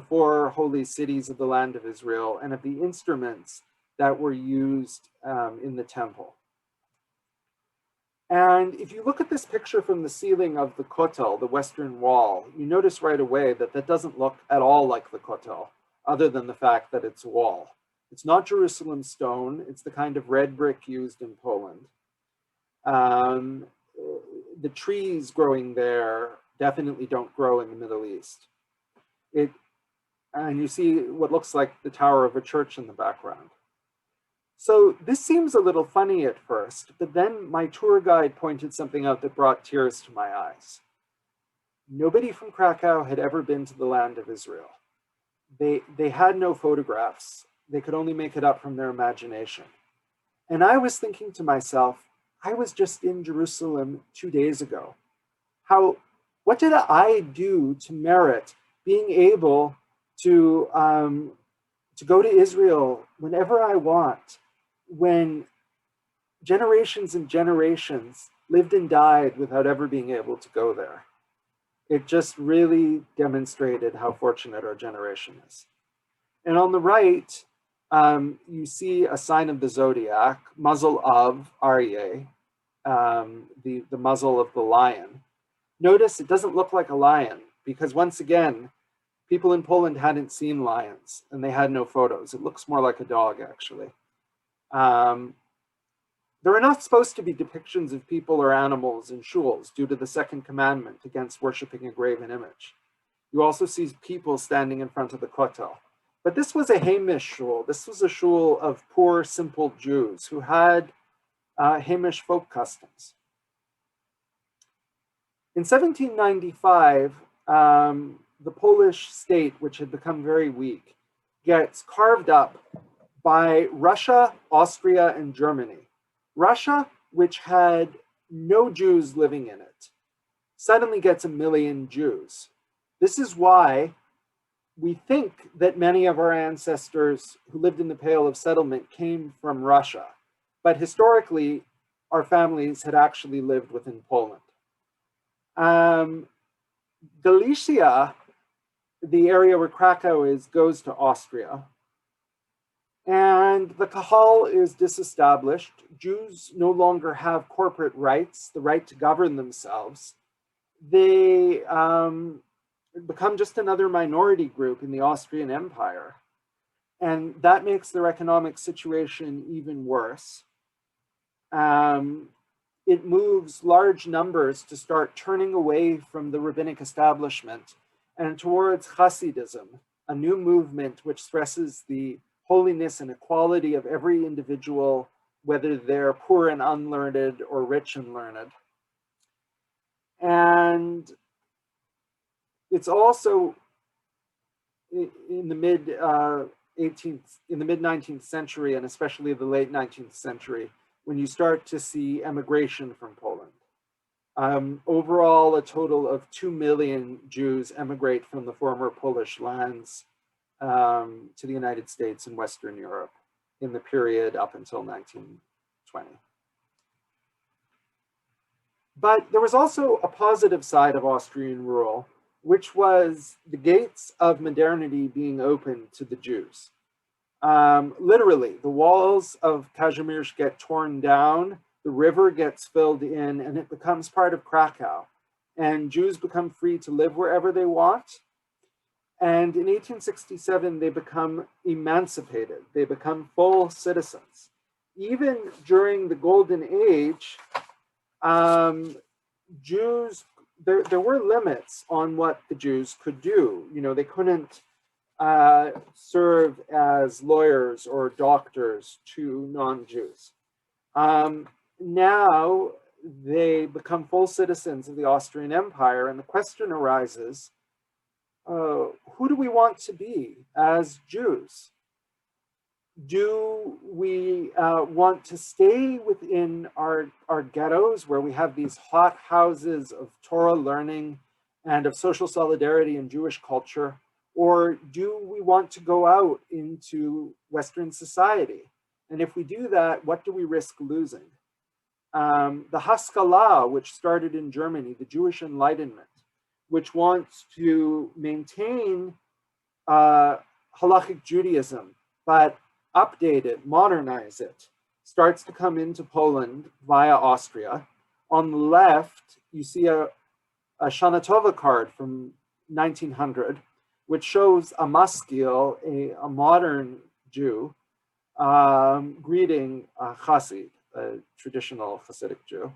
Speaker 1: four holy cities of the land of Israel and of the instruments that were used in the temple. And if you look at this picture from the ceiling of the Kotel, the Western Wall, you notice right away that that doesn't look at all like the Kotel, other than the fact that it's a wall. It's not Jerusalem stone. It's the kind of red brick used in Poland. The trees growing there definitely don't grow in the Middle East. And you see what looks like the tower of a church in the background. So this seems a little funny at first, but then my tour guide pointed something out that brought tears to my eyes. Nobody from Krakow had ever been to the land of Israel. They had no photographs. They could only make it up from their imagination. And I was thinking to myself, I was just in Jerusalem 2 days ago. What did I do to merit being able to go to Israel whenever I want, when generations and generations lived and died without ever being able to go there? It just really demonstrated how fortunate our generation is. And on the right, you see a sign of the zodiac, muzzle of Aryeh, the muzzle of the lion. Notice it doesn't look like a lion because, once again, people in Poland hadn't seen lions and they had no photos. It looks more like a dog, actually. There are not supposed to be depictions of people or animals in shuls due to the second commandment against worshiping a graven image. You also see people standing in front of the kotel. But this was a Hamish shul. This was a shul of poor, simple Jews who had Hamish folk customs. In 1795, the Polish state, which had become very weak, gets carved up by Russia, Austria, and Germany. Russia, which had no Jews living in it, suddenly gets 1 million Jews. This is why we think that many of our ancestors who lived in the Pale of Settlement came from Russia, but historically, our families had actually lived within Poland. Galicia, the area where Krakow is, goes to Austria. And the Chagall is disestablished. Jews no longer have corporate rights, the right to govern themselves. They become just another minority group in the Austrian Empire. And that makes their economic situation even worse. It moves large numbers to start turning away from the rabbinic establishment and towards Hasidism, a new movement which stresses the holiness and equality of every individual, whether they're poor and unlearned or rich and learned. And it's also in the mid 19th century, and especially the late 19th century, when you start to see emigration from Poland. Overall, a total of 2 million Jews emigrate from the former Polish lands to the United States and Western Europe in the period up until 1920. But there was also a positive side of Austrian rule, which was the gates of modernity being opened to the Jews. Literally, the walls of Kazimierz get torn down, the river gets filled in, and it becomes part of Krakow. And Jews become free to live wherever they want. And in 1867, they become emancipated. They become full citizens. Even during the Golden Age, Jews, there were limits on what the Jews could do. You know, they couldn't serve as lawyers or doctors to non-Jews. Now they become full citizens of the Austrian Empire, and the question arises, who do we want to be as Jews? Do we want to stay within our ghettos where we have these hot houses of Torah learning and of social solidarity and Jewish culture? Or do we want to go out into Western society? And if we do that, what do we risk losing? The Haskalah, which started in Germany, the Jewish Enlightenment, which wants to maintain halachic Judaism, but update it, modernize it, starts to come into Poland via Austria. On the left, you see a Shana Tova card from 1900, which shows a maskil, a modern Jew, greeting a Chassid, a traditional Hasidic Jew.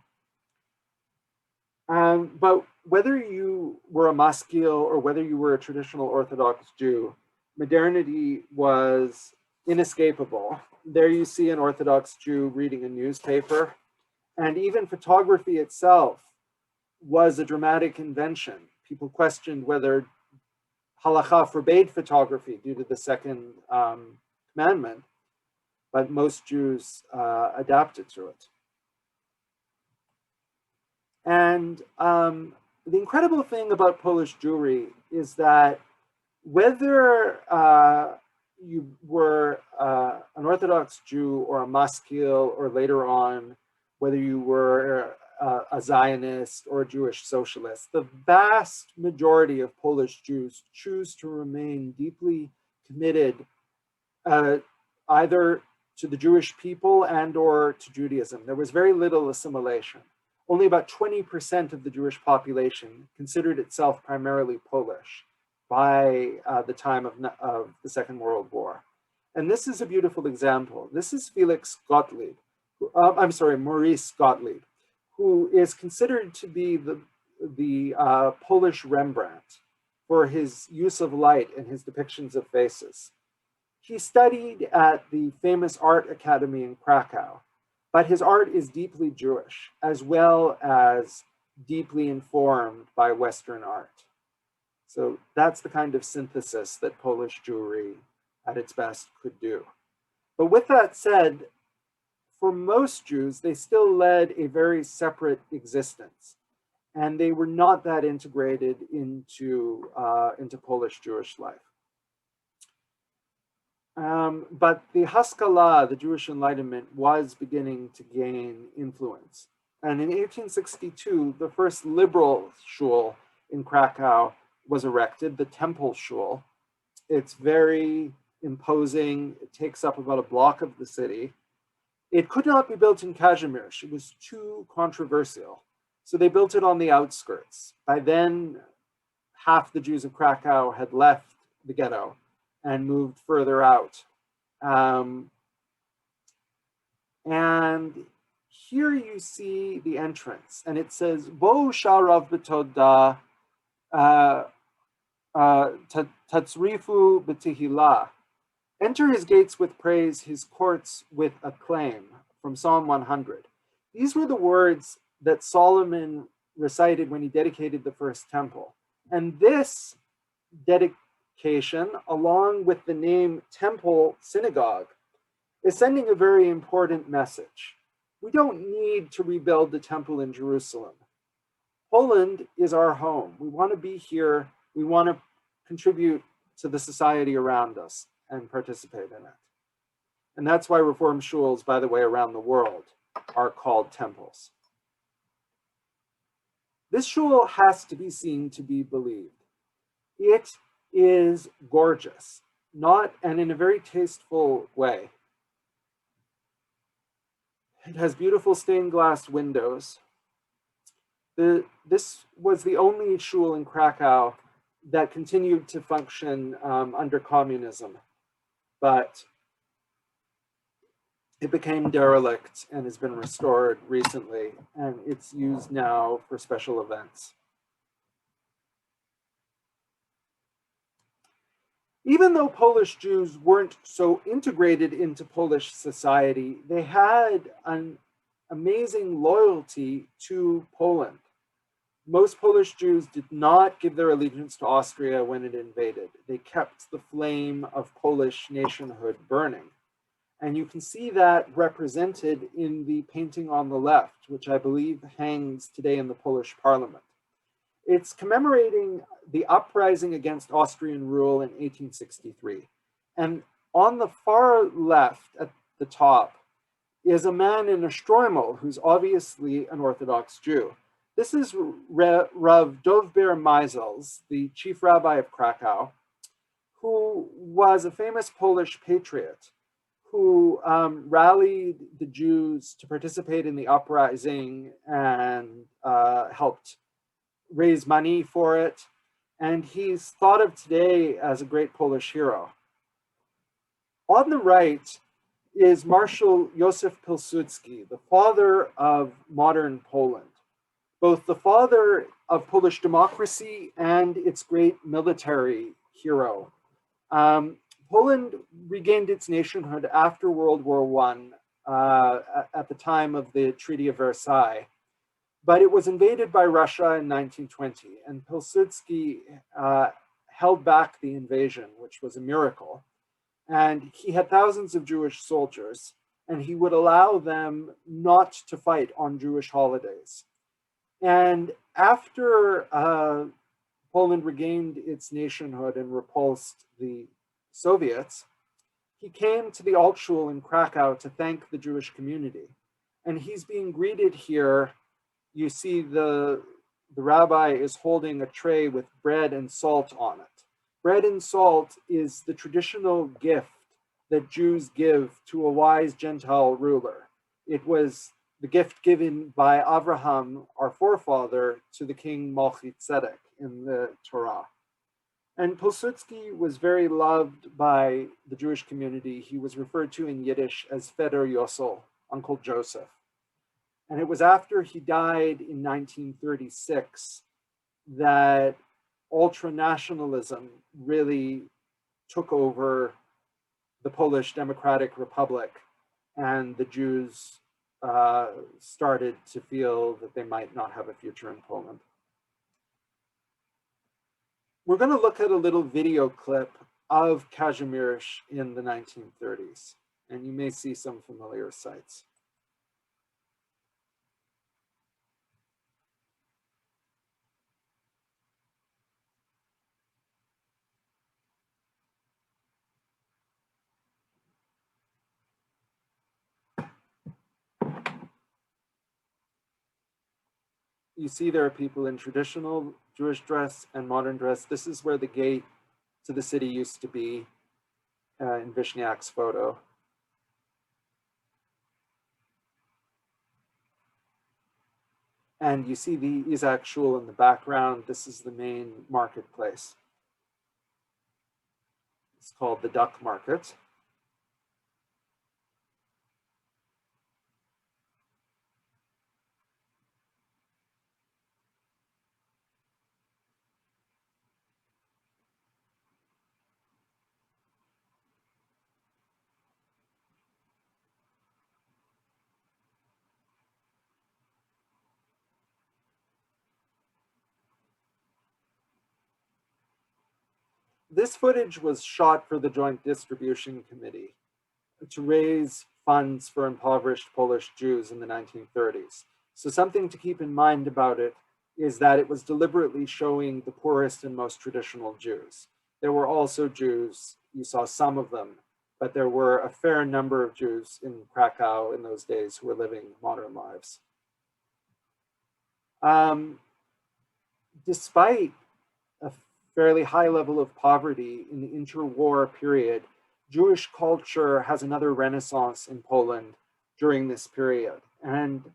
Speaker 1: But whether you were a maskil or whether you were a traditional Orthodox Jew, modernity was inescapable. There you see an Orthodox Jew reading a newspaper, and even photography itself was a dramatic invention. People questioned whether halakha forbade photography due to the second commandment, but most Jews adapted to it. And the incredible thing about Polish Jewry is that whether you were an Orthodox Jew or a maskil, or later on, whether you were a Zionist or a Jewish socialist, the vast majority of Polish Jews choose to remain deeply committed either to the Jewish people and or to Judaism. There was very little assimilation. Only about 20% of the Jewish population considered itself primarily Polish by the time of the Second World War. And this is a beautiful example. This is Felix Gottlieb, Maurice Gottlieb, who is considered to be the Polish Rembrandt for his use of light and his depictions of faces. He studied at the famous art academy in Krakow, but his art is deeply Jewish, as well as deeply informed by Western art. So that's the kind of synthesis that Polish Jewry at its best could do. But with that said, for most Jews, they still led a very separate existence, and they were not that integrated into Polish Jewish life. But the Haskalah, the Jewish Enlightenment, was beginning to gain influence. And in 1862, the first liberal shul in Krakow was erected, the Temple Shul. It's very imposing. It takes up about a block of the city. It could not be built in Kazimierz. It was too controversial. So they built it on the outskirts. By then, half the Jews of Krakow had left the ghetto and moved further out. And here you see the entrance, and it says, Bo sharav b'toda tatzrifu b'tihila. Enter his gates with praise, his courts with acclaim, from Psalm 100. These were the words that Solomon recited when he dedicated the first temple. And this dedication, along with the name Temple Synagogue, is sending a very important message. We don't need to rebuild the temple in Jerusalem. Poland is our home. We want to be here. We want to contribute to the society around us and participate in it. And that's why Reform shuls, by the way, around the world are called temples. This shul has to be seen to be believed. It is gorgeous, and in a very tasteful way. It has beautiful stained glass windows. This was the only shul in Krakow that continued to function under communism, but it became derelict and has been restored recently, and it's used now for special events. Even though Polish Jews weren't so integrated into Polish society, they had an amazing loyalty to Poland. Most Polish Jews did not give their allegiance to Austria when it invaded. They kept the flame of Polish nationhood burning. And you can see that represented in the painting on the left, which I believe hangs today in the Polish parliament. It's commemorating the uprising against Austrian rule in 1863. And on the far left at the top is a man in a stroimel who's obviously an Orthodox Jew. This is Rav Dovber Meisels, the chief rabbi of Krakow, who was a famous Polish patriot who rallied the Jews to participate in the uprising and helped raise money for it. And he's thought of today as a great Polish hero. On the right is Marshal Józef Pilsudski, the father of modern Poland, both the father of Polish democracy and its great military hero. Poland regained its nationhood after World War I at the time of the Treaty of Versailles, but it was invaded by Russia in 1920, and Pilsudski held back the invasion, which was a miracle. And he had thousands of Jewish soldiers, and he would allow them not to fight on Jewish holidays. And after Poland regained its nationhood and repulsed the Soviets, he came to the Altschul in Krakow to thank the Jewish community. And he's being greeted here. You see the rabbi is holding a tray with bread and salt on it. Bread and salt is the traditional gift that Jews give to a wise Gentile ruler. It was the gift given by Abraham, our forefather, to the king Melchizedek in the Torah. And Pilsudski was very loved by the Jewish community. He was referred to in Yiddish as Feder Yosel, Uncle Joseph. And it was after he died in 1936 that ultranationalism really took over the Polish Democratic Republic, and the Jews started to feel that they might not have a future in Poland. We're going to look at a little video clip of Kazimierz in the 1930s, and you may see some familiar sights. You see there are people in traditional Jewish dress and modern dress. This is where the gate to the city used to be in Vishniak's photo. And you see the Isaac Shul in the background. This is the main marketplace. It's called the Duck Market. This footage was shot for the Joint Distribution Committee to raise funds for impoverished Polish Jews in the 1930s. So something to keep in mind about it is that it was deliberately showing the poorest and most traditional Jews. There were also Jews, you saw some of them, but there were a fair number of Jews in Krakow in those days who were living modern lives. Despite a fairly high level of poverty in the interwar period, Jewish culture has another renaissance in Poland during this period. And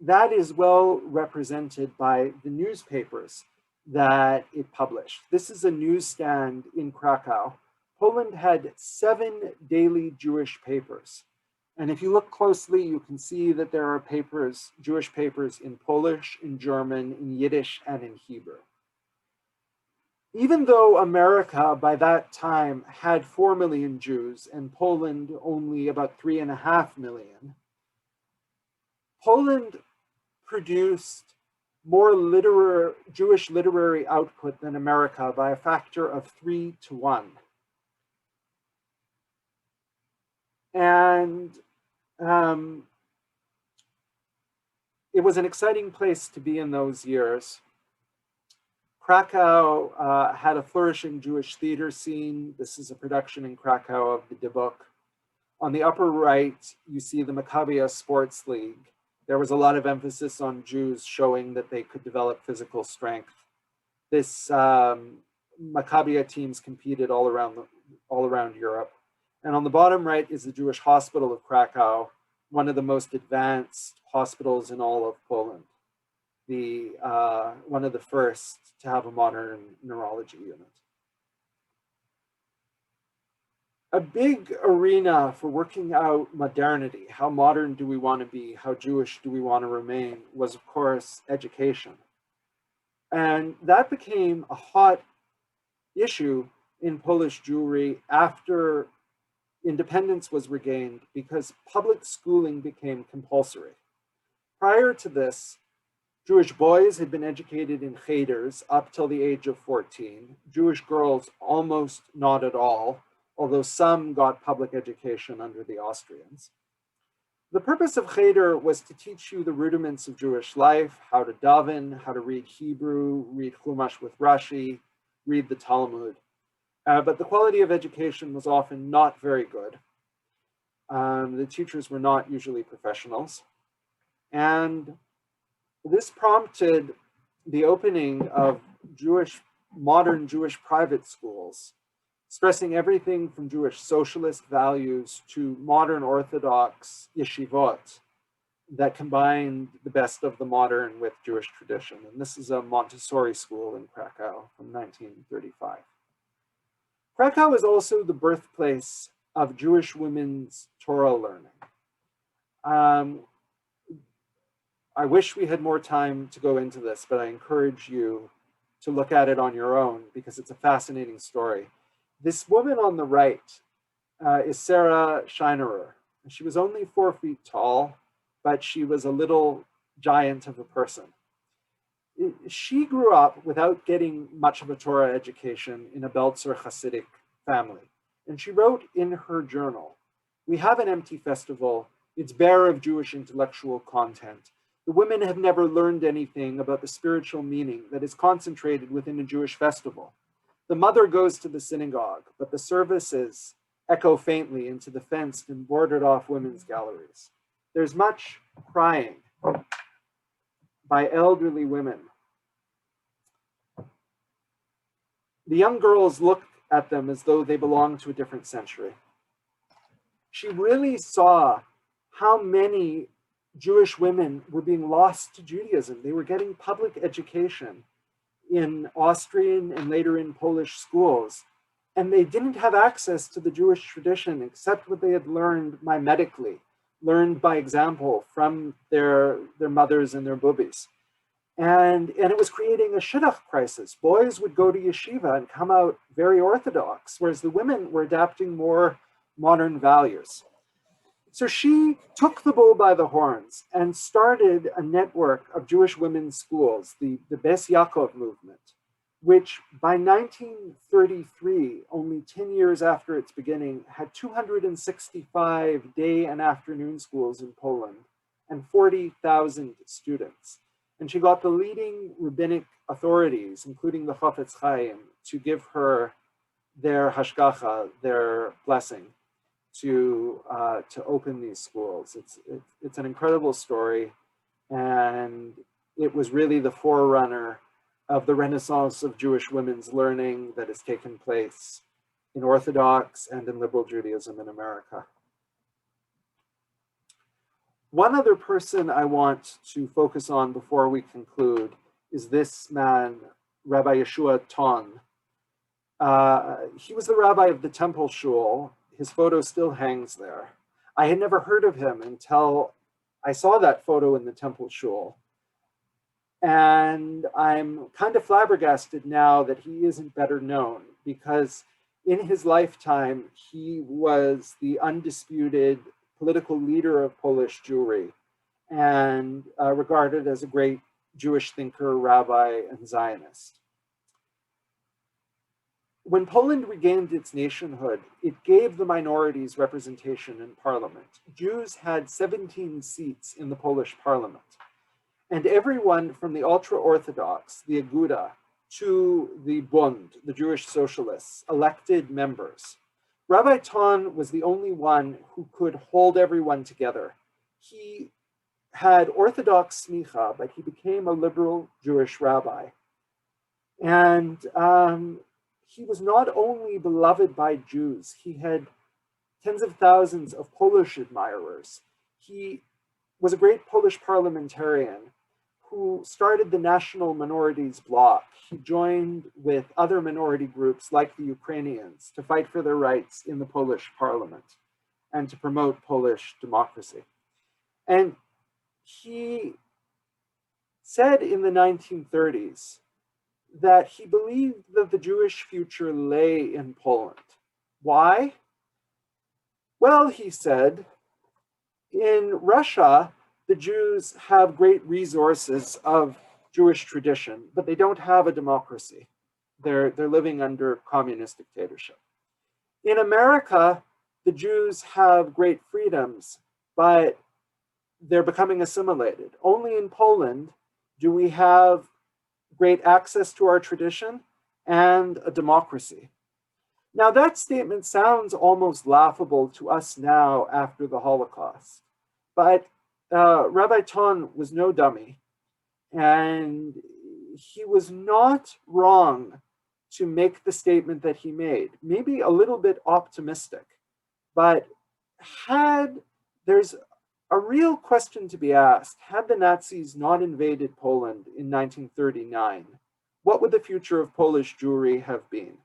Speaker 1: that is well represented by the newspapers that it published. This is a newsstand in Krakow. Poland had 7 daily Jewish papers. And if you look closely, you can see that there are papers, Jewish papers in Polish, in German, in Yiddish, and in Hebrew. Even though America by that time had 4 million Jews and Poland only about 3.5 million, Poland produced more Jewish literary output than America by a factor of 3 to 1. And it was an exciting place to be in those years. Krakow had a flourishing Jewish theater scene. This is a production in Krakow of the Dibuk. On the upper right, you see the Maccabia Sports League. There was a lot of emphasis on Jews showing that they could develop physical strength. This Maccabia teams competed all around Europe. And on the bottom right is the Jewish Hospital of Krakow, one of the most advanced hospitals in all of Poland. One of the first to have a modern neurology unit. A big arena for working out modernity, how modern do we want to be, how Jewish do we want to remain, was of course education. And that became a hot issue in Polish Jewry after independence was regained, because public schooling became compulsory. Prior to this, Jewish boys had been educated in cheters up till the age of 14. Jewish girls almost not at all, although some got public education under the Austrians. The purpose of cheder was to teach you the rudiments of Jewish life, how to daven, how to read Hebrew, read Chumash with Rashi, read the Talmud. But the quality of education was often not very good. The teachers were not usually professionals. And this prompted the opening of modern Jewish private schools, stressing everything from Jewish socialist values to modern Orthodox yeshivot that combined the best of the modern with Jewish tradition. And this is a Montessori school in Krakow from 1935. Krakow is also the birthplace of Jewish women's Torah learning. I wish we had more time to go into this, but I encourage you to look at it on your own because it's a fascinating story. This woman on the right is Sarah Scheinerer. She was only 4 feet tall, but she was a little giant of a person. She grew up without getting much of a Torah education in a Belzer Hasidic family. And she wrote in her journal, "We have an empty festival. It's bare of Jewish intellectual content. The women have never learned anything about the spiritual meaning that is concentrated within a Jewish festival. The mother goes to the synagogue, but the services echo faintly into the fenced and boarded off women's galleries. There's much crying by elderly women. The young girls look at them as though they belong to a different century." She really saw how many Jewish women were being lost to Judaism. They were getting public education in Austrian and later in Polish schools, and they didn't have access to the Jewish tradition except what they had learned mimetically, learned by example from their mothers and their boobies. And it was creating a shidduch crisis. Boys would go to yeshiva and come out very Orthodox, whereas the women were adapting more modern values. So she took the bull by the horns and started a network of Jewish women's schools, the Bes Yaakov movement, which by 1933, only 10 years after its beginning, had 265 day and afternoon schools in Poland and 40,000 students. And she got the leading rabbinic authorities, including the Chafetz Chaim, to give her their hashgacha, their blessing, to open these schools. It's an incredible story, and it was really the forerunner of the renaissance of Jewish women's learning that has taken place in Orthodox and in liberal Judaism in America. One other person I want to focus on before we conclude is this man, Rabbi Yeshua Ton. He was the rabbi of the Temple Shul. His photo still hangs there. I had never heard of him until I saw that photo in the Temple Shul. And I'm kind of flabbergasted now that he isn't better known, because in his lifetime, he was the undisputed political leader of Polish Jewry and regarded as a great Jewish thinker, rabbi, and Zionist. When Poland regained its nationhood, it gave the minorities representation in parliament. Jews had 17 seats in the Polish parliament, and everyone from the ultra-Orthodox, the Aguda, to the Bund, the Jewish socialists, elected members. Rabbi Ton was the only one who could hold everyone together. He had Orthodox smicha, but he became a liberal Jewish rabbi. And he was not only beloved by Jews, he had tens of thousands of Polish admirers. He was a great Polish parliamentarian who started the National Minorities Bloc. He joined with other minority groups like the Ukrainians to fight for their rights in the Polish parliament and to promote Polish democracy. And he said in the 1930s that he believed that the Jewish future lay in Poland. Why? Well, he said, in Russia, the Jews have great resources of Jewish tradition, but they don't have a democracy. They're living under communist dictatorship. In America, the Jews have great freedoms, but they're becoming assimilated. Only in Poland do we have great access to our tradition and a democracy. Now, that statement sounds almost laughable to us now after the Holocaust, but Rabbi Ton was no dummy, and he was not wrong to make the statement that he made, maybe a little bit optimistic, but there's a real question to be asked, had the Nazis not invaded Poland in 1939, what would the future of Polish Jewry have been?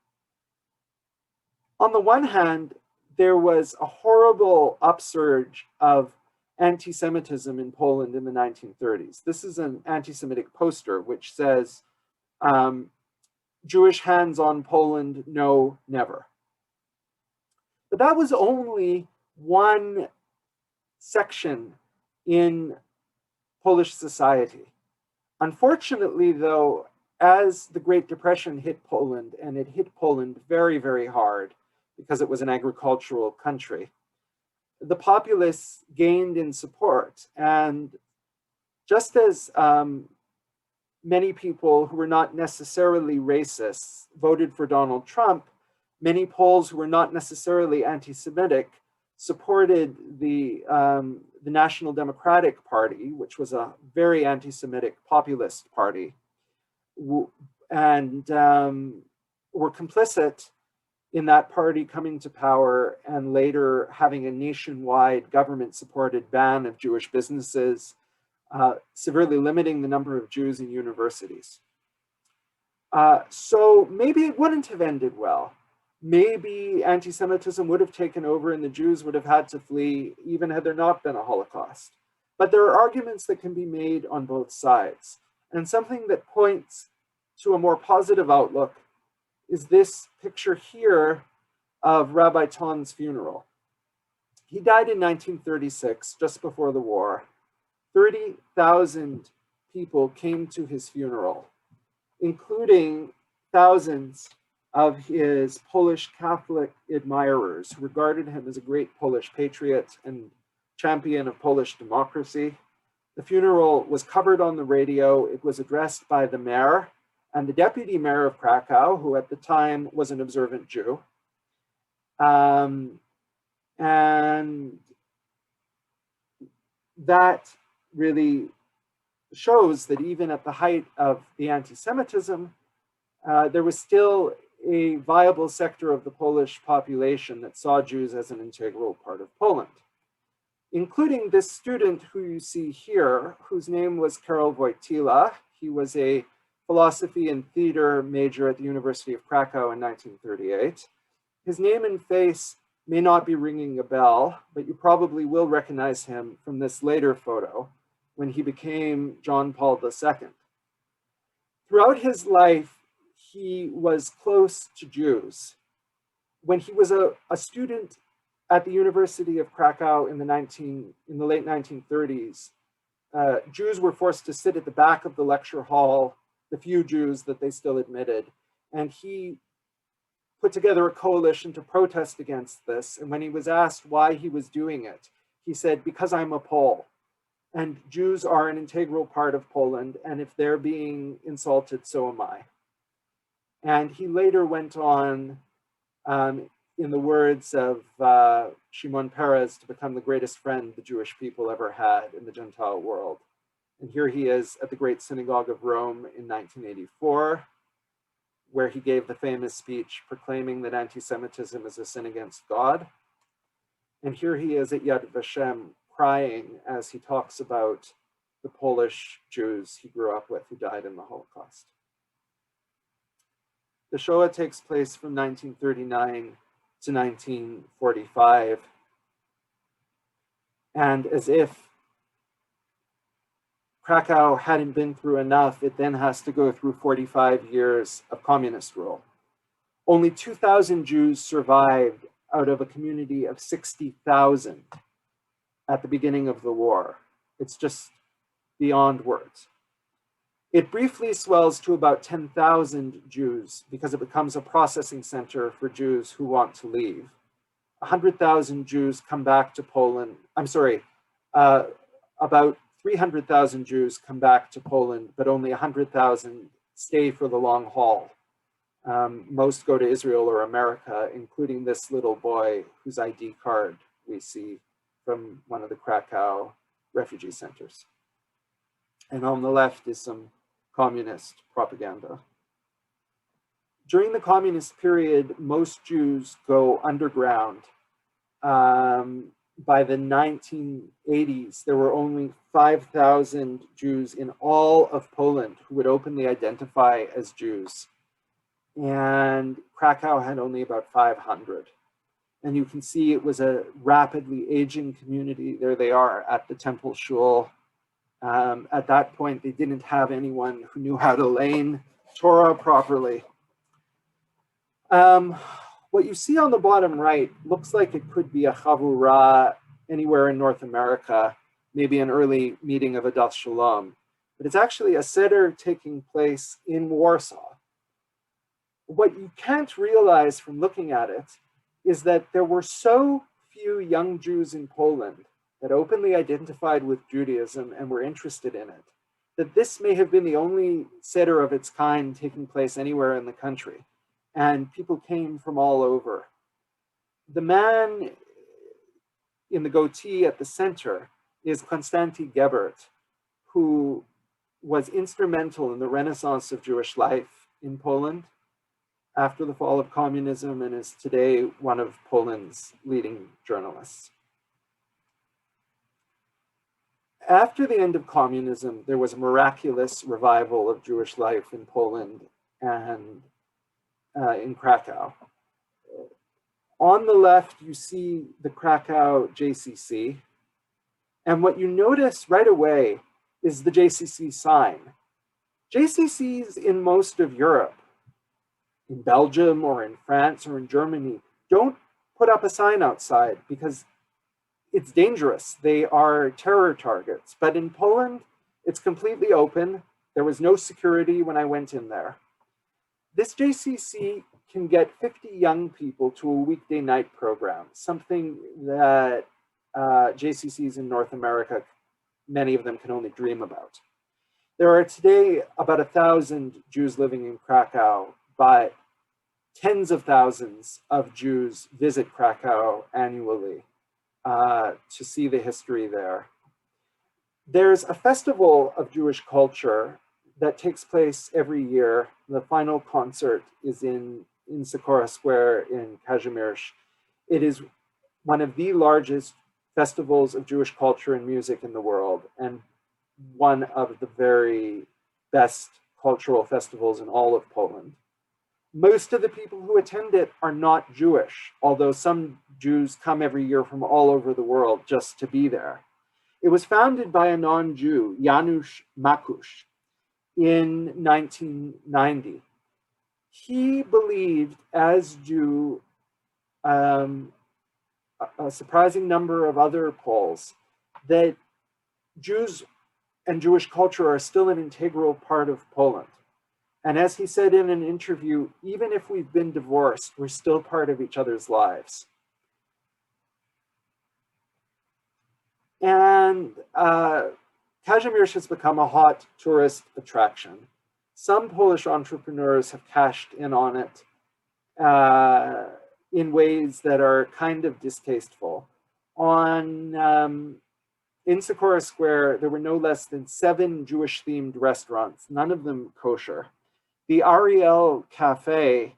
Speaker 1: On the one hand, there was a horrible upsurge of anti-Semitism in Poland in the 1930s. This is an anti-Semitic poster which says, Jewish hands on Poland, no, never. But that was only one section in Polish society. Unfortunately, though, as the Great Depression hit Poland, and it hit Poland very, very hard because it was an agricultural country, the populace gained in support. And just as many people who were not necessarily racists voted for Donald Trump, many Poles who were not necessarily anti-Semitic supported the National Democratic Party, which was a very anti-Semitic populist party, and were complicit in that party coming to power and later having a nationwide government-supported ban of Jewish businesses, severely limiting the number of Jews in universities. So maybe it wouldn't have ended well. Maybe anti-Semitism would have taken over and the Jews would have had to flee even had there not been a Holocaust. But there are arguments that can be made on both sides. And something that points to a more positive outlook is this picture here of Rabbi Ton's funeral. He died in 1936, just before the war. 30,000 people came to his funeral, including thousands of his Polish Catholic admirers who regarded him as a great Polish patriot and champion of Polish democracy. The funeral was covered on the radio. It was addressed by the mayor and the deputy mayor of Krakow, who at the time was an observant Jew. And that really shows that even at the height of the anti-Semitism, there was still a viable sector of the Polish population that saw Jews as an integral part of Poland, including this student who you see here, whose name was Karol Voitila. He was a philosophy and theater major at the University of Krakow in 1938. His name and face may not be ringing a bell, but you probably will recognize him from this later photo when he became John Paul II. Throughout his life, he was close to Jews. When he was a student at the University of Krakow in the late 1930s, Jews were forced to sit at the back of the lecture hall, the few Jews that they still admitted, and he put together a coalition to protest against this. And when he was asked why he was doing it, he said, because I'm a Pole, and Jews are an integral part of Poland, and if they're being insulted, so am I. And he later went on, in the words of Shimon Peres, to become the greatest friend the Jewish people ever had in the Gentile world. And here he is at the Great Synagogue of Rome in 1984, where he gave the famous speech proclaiming that anti-Semitism is a sin against God. And here he is at Yad Vashem crying as he talks about the Polish Jews he grew up with who died in the Holocaust. The Shoah takes place from 1939 to 1945. And as if Krakow hadn't been through enough, it then has to go through 45 years of communist rule. Only 2,000 Jews survived out of a community of 60,000 at the beginning of the war. It's just beyond words. It briefly swells to about 10,000 Jews because it becomes a processing center for Jews who want to leave. 100,000 Jews come back to Poland. About 300,000 Jews come back to Poland, but only 100,000 stay for the long haul. Most go to Israel or America, including this little boy whose ID card we see from one of the Krakow refugee centers. And on the left is some communist propaganda. During the communist period, most Jews go underground. By the 1980s, there were only 5,000 Jews in all of Poland who would openly identify as Jews. And Krakow had only about 500. And you can see it was a rapidly aging community. There they are at the Temple Shul. At that point, they didn't have anyone who knew how to learn Torah properly. What you see on the bottom right looks like it could be a chavurah anywhere in North America, maybe an early meeting of Adas Shalom, but it's actually a seder taking place in Warsaw. What you can't realize from looking at it is that there were so few young Jews in Poland that openly identified with Judaism and were interested in it, that this may have been the only seder of its kind taking place anywhere in the country. And people came from all over. The man in the goatee at the center is Konstanty Gebert, who was instrumental in the renaissance of Jewish life in Poland after the fall of communism and is today one of Poland's leading journalists. After the end of communism, there was a miraculous revival of Jewish life in Poland and in Krakow. On the left, you see the Krakow Jcc. And what you notice right away is the JCC sign. JCCs in most of Europe, in Belgium or in France or in Germany, don't put up a sign outside because it's dangerous. They are terror targets. But in Poland, it's completely open. There was no security when I went in there. This JCC can get 50 young people to a weekday night program, something that JCCs in North America, many of them can only dream about. There are today about 1,000 Jews living in Krakow, but tens of thousands of Jews visit Krakow annually to see the history there. There's a festival of Jewish culture that takes place every year. The final concert is in Sikora Square in Kazimierz. It is one of the largest festivals of Jewish culture and music in the world, and one of the very best cultural festivals in all of Poland. Most of the people who attend it are not Jewish, although some Jews come every year from all over the world just to be there. It was founded by a non-Jew, Janusz Makusz, in 1990. He believed, as do a surprising number of other Poles, that Jews and Jewish culture are still an integral part of Poland. And as he said in an interview, even if we've been divorced, we're still part of each other's lives. And Kazimierz has become a hot tourist attraction. Some Polish entrepreneurs have cashed in on it in ways that are kind of distasteful. In Sikora Square, there were no less than 7 Jewish-themed restaurants, none of them kosher. The Ariel Cafe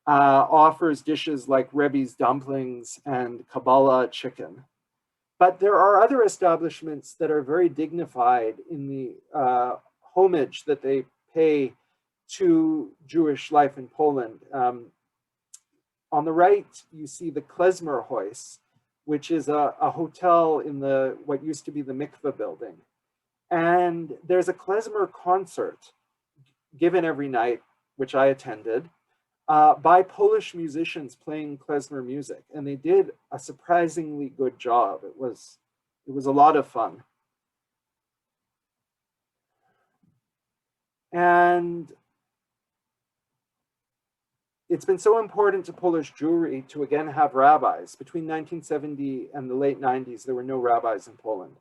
Speaker 1: offers dishes like Rebbe's dumplings and Kabbalah chicken. But there are other establishments that are very dignified in the homage that they pay to Jewish life in Poland. On the right, you see the Klezmerhuis, which is a hotel in what used to be the mikveh building. And there's a klezmer concert given every night, which I attended, by Polish musicians playing klezmer music. And they did a surprisingly good job. It was a lot of fun. And it's been so important to Polish Jewry to again have rabbis. Between 1970 and the late 90s, there were no rabbis in Poland.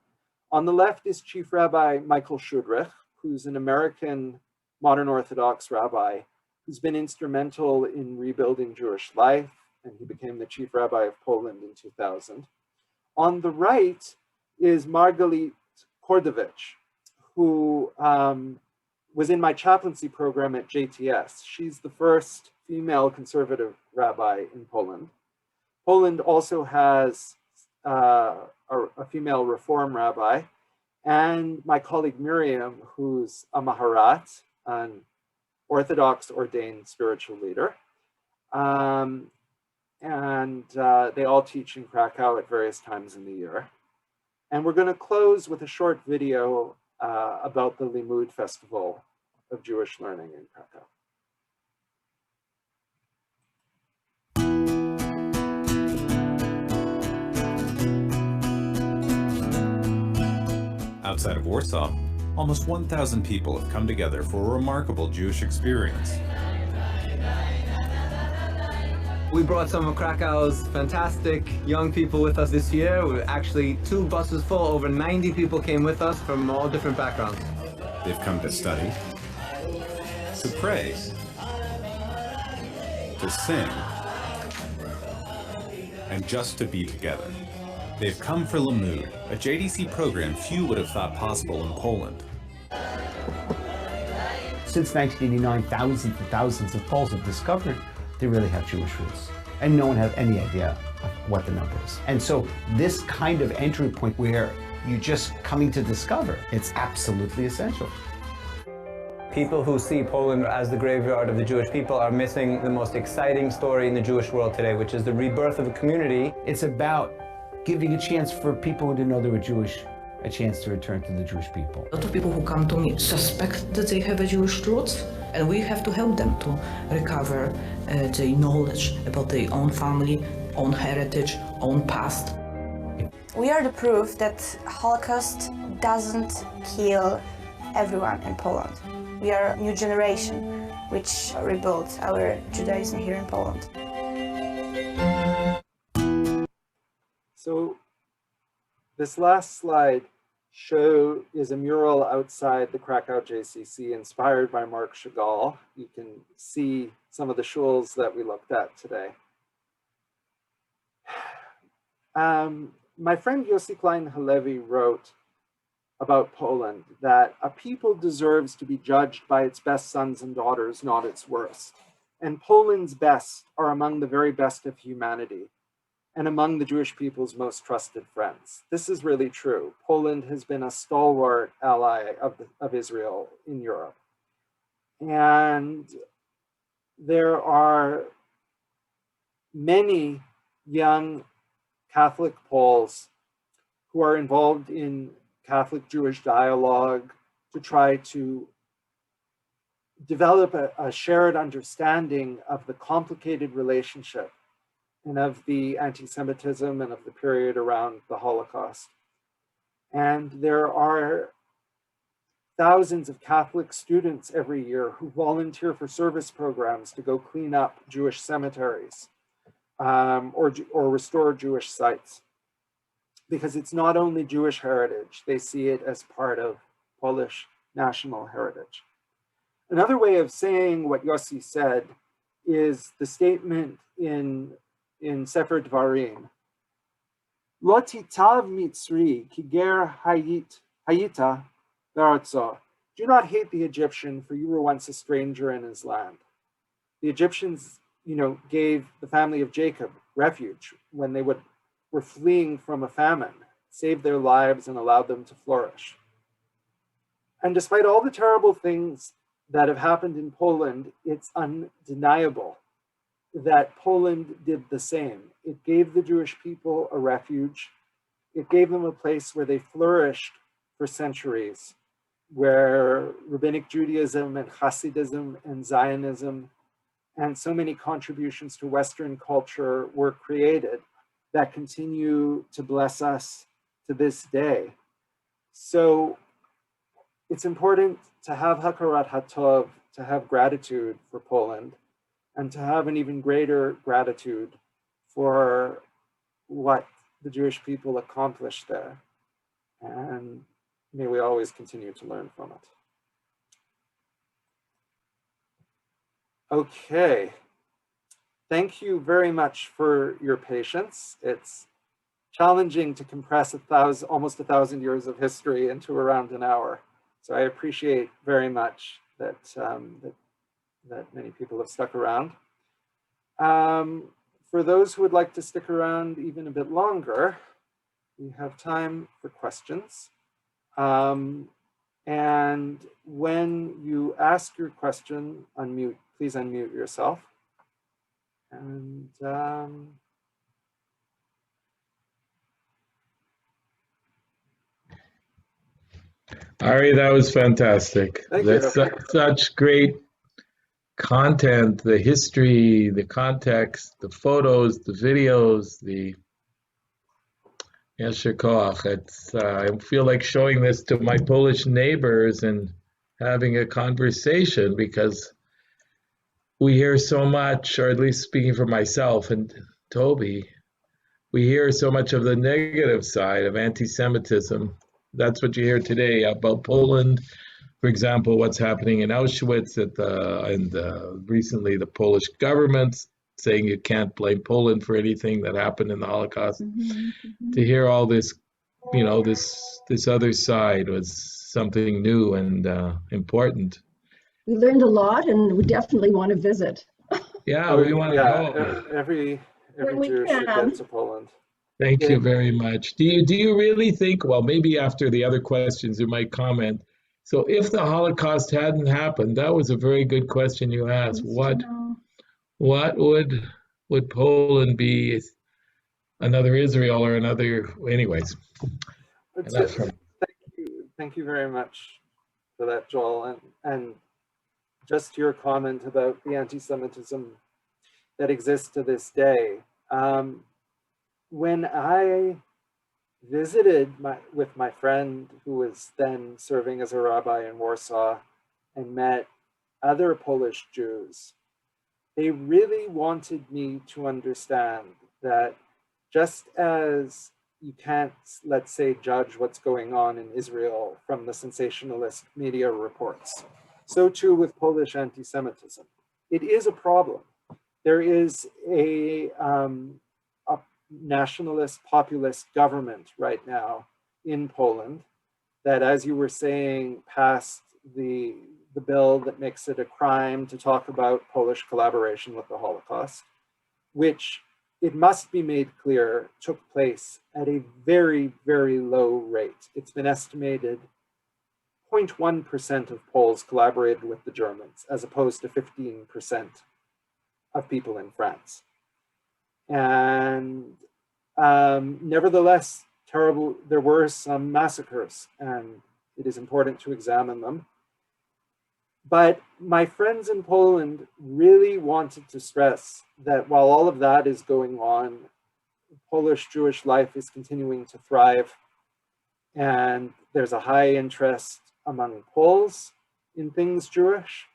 Speaker 1: On the left is Chief Rabbi Michael Shudrich, who's an American modern Orthodox rabbi who's been instrumental in rebuilding Jewish life, and he became the Chief Rabbi of Poland in 2000. On the right is Margalit Kordovich, who was in my chaplaincy program at JTS. She's the first female conservative rabbi in Poland. Poland also has a female reform rabbi, and my colleague Miriam, who's a Maharat, an Orthodox ordained spiritual leader. And they all teach in Krakow at various times in the year. And we're going to close with a short video about the Limud Festival of Jewish Learning in Krakow.
Speaker 2: Outside of Warsaw, almost 1,000 people have come together for a remarkable Jewish experience.
Speaker 3: We brought some of Krakow's fantastic young people with us this year. We actually 2 buses full, over 90 people came with us from all different backgrounds.
Speaker 2: They've come to study, to pray, to sing, and just to be together. They've come for Limud, a JDC program few would have thought possible in Poland.
Speaker 4: Since 1989, thousands and thousands of Poles have discovered they really have Jewish roots, and no one has any idea what the number is. And so this kind of entry point where you're just coming to discover, it's absolutely essential.
Speaker 3: People who see Poland as the graveyard of the Jewish people are missing the most exciting story in the Jewish world today, which is the rebirth of a community.
Speaker 4: It's about giving a chance for people who didn't know they were Jewish, a chance to return to the Jewish people.
Speaker 5: A lot of people who come to me suspect that they have a Jewish roots, and we have to help them to recover the knowledge about their own family, own heritage, own past.
Speaker 6: We are the proof that Holocaust doesn't kill everyone in Poland. We are a new generation which rebuilt our Judaism here in Poland.
Speaker 1: So this last slide is a mural outside the Krakow Jcc inspired by Mark Chagall. You can see some of the shuls that we looked at today. My friend Yossi Klein Halevi wrote about Poland that a people deserves to be judged by its best sons and daughters, not its worst. And Poland's best are among the very best of humanity and among the Jewish people's most trusted friends. This is really true. Poland has been a stalwart ally of Israel in Europe. And there are many young Catholic Poles who are involved in Catholic-Jewish dialogue to try to develop a shared understanding of the complicated relationship and of the anti-Semitism and of the period around the Holocaust. And there are thousands of Catholic students every year who volunteer for service programs to go clean up Jewish cemeteries or restore Jewish sites. Because it's not only Jewish heritage, they see it as part of Polish national heritage. Another way of saying what Yossi said is the statement in Sefer Dvarim, Lo titav Mitzri ki ger hayita be'artzo. Do not hate the Egyptian, for you were once a stranger in his land. The Egyptians, gave the family of Jacob refuge when they were fleeing from a famine. saved their lives and allowed them to flourish. And despite all the terrible things that have happened in Poland, it's undeniable that Poland did the same. It gave the Jewish people a refuge. It gave them a place where they flourished for centuries, where Rabbinic Judaism and Hasidism and Zionism and so many contributions to Western culture were created that continue to bless us to this day. So it's important to have Hakarat HaTov, to have gratitude for Poland, and to have an even greater gratitude for what the Jewish people accomplished there. And may we always continue to learn from it. Okay, thank you very much for your patience. It's challenging to compress almost 1,000 years of history into around an hour. So I appreciate very much that, that many people have stuck around. For those who would like to stick around even a bit longer, we have time for questions. And when you ask your question, please unmute yourself. And
Speaker 7: Ari, that was fantastic. That's such great content, the history, the context, the photos, the videos, the Yasher Koach. It's I feel like showing this to my Polish neighbors and having a conversation, because we hear so much, or at least speaking for myself and Toby, we hear so much of the negative side of anti-Semitism. That's what you hear today about Poland. For example, what's happening in Auschwitz and recently the Polish government saying you can't blame Poland for anything that happened in the Holocaust. To hear all this, you know, this other side was something new and important.
Speaker 8: We learned a lot, and we definitely want to visit.
Speaker 7: Yeah, we want to go.
Speaker 1: Every Jew should get to Poland.
Speaker 7: Thank you very much. Do you really think, well, maybe after the other questions you might comment, so if the Holocaust hadn't happened, that was a very good question you asked. What would Poland be? Another Israel or another, anyways.
Speaker 1: Thank you very much for that, Joel. And just your comment about the anti-Semitism that exists to this day. When I visited with my friend who was then serving as a rabbi in Warsaw and met other Polish Jews, they really wanted me to understand that just as you can't, let's say, judge what's going on in Israel from the sensationalist media reports, so too with Polish anti-Semitism. It is a problem. There is a nationalist populist government right now in Poland that, as you were saying, passed the bill that makes it a crime to talk about Polish collaboration with the Holocaust, which, it must be made clear, took place at a very, very low rate. It's been estimated 0.1% of Poles collaborated with the Germans, as opposed to 15% of people in France. And nevertheless, there were some massacres, and it is important to examine them. But my friends in Poland really wanted to stress that while all of that is going on, Polish Jewish life is continuing to thrive, and there's a high interest among Poles in things Jewish.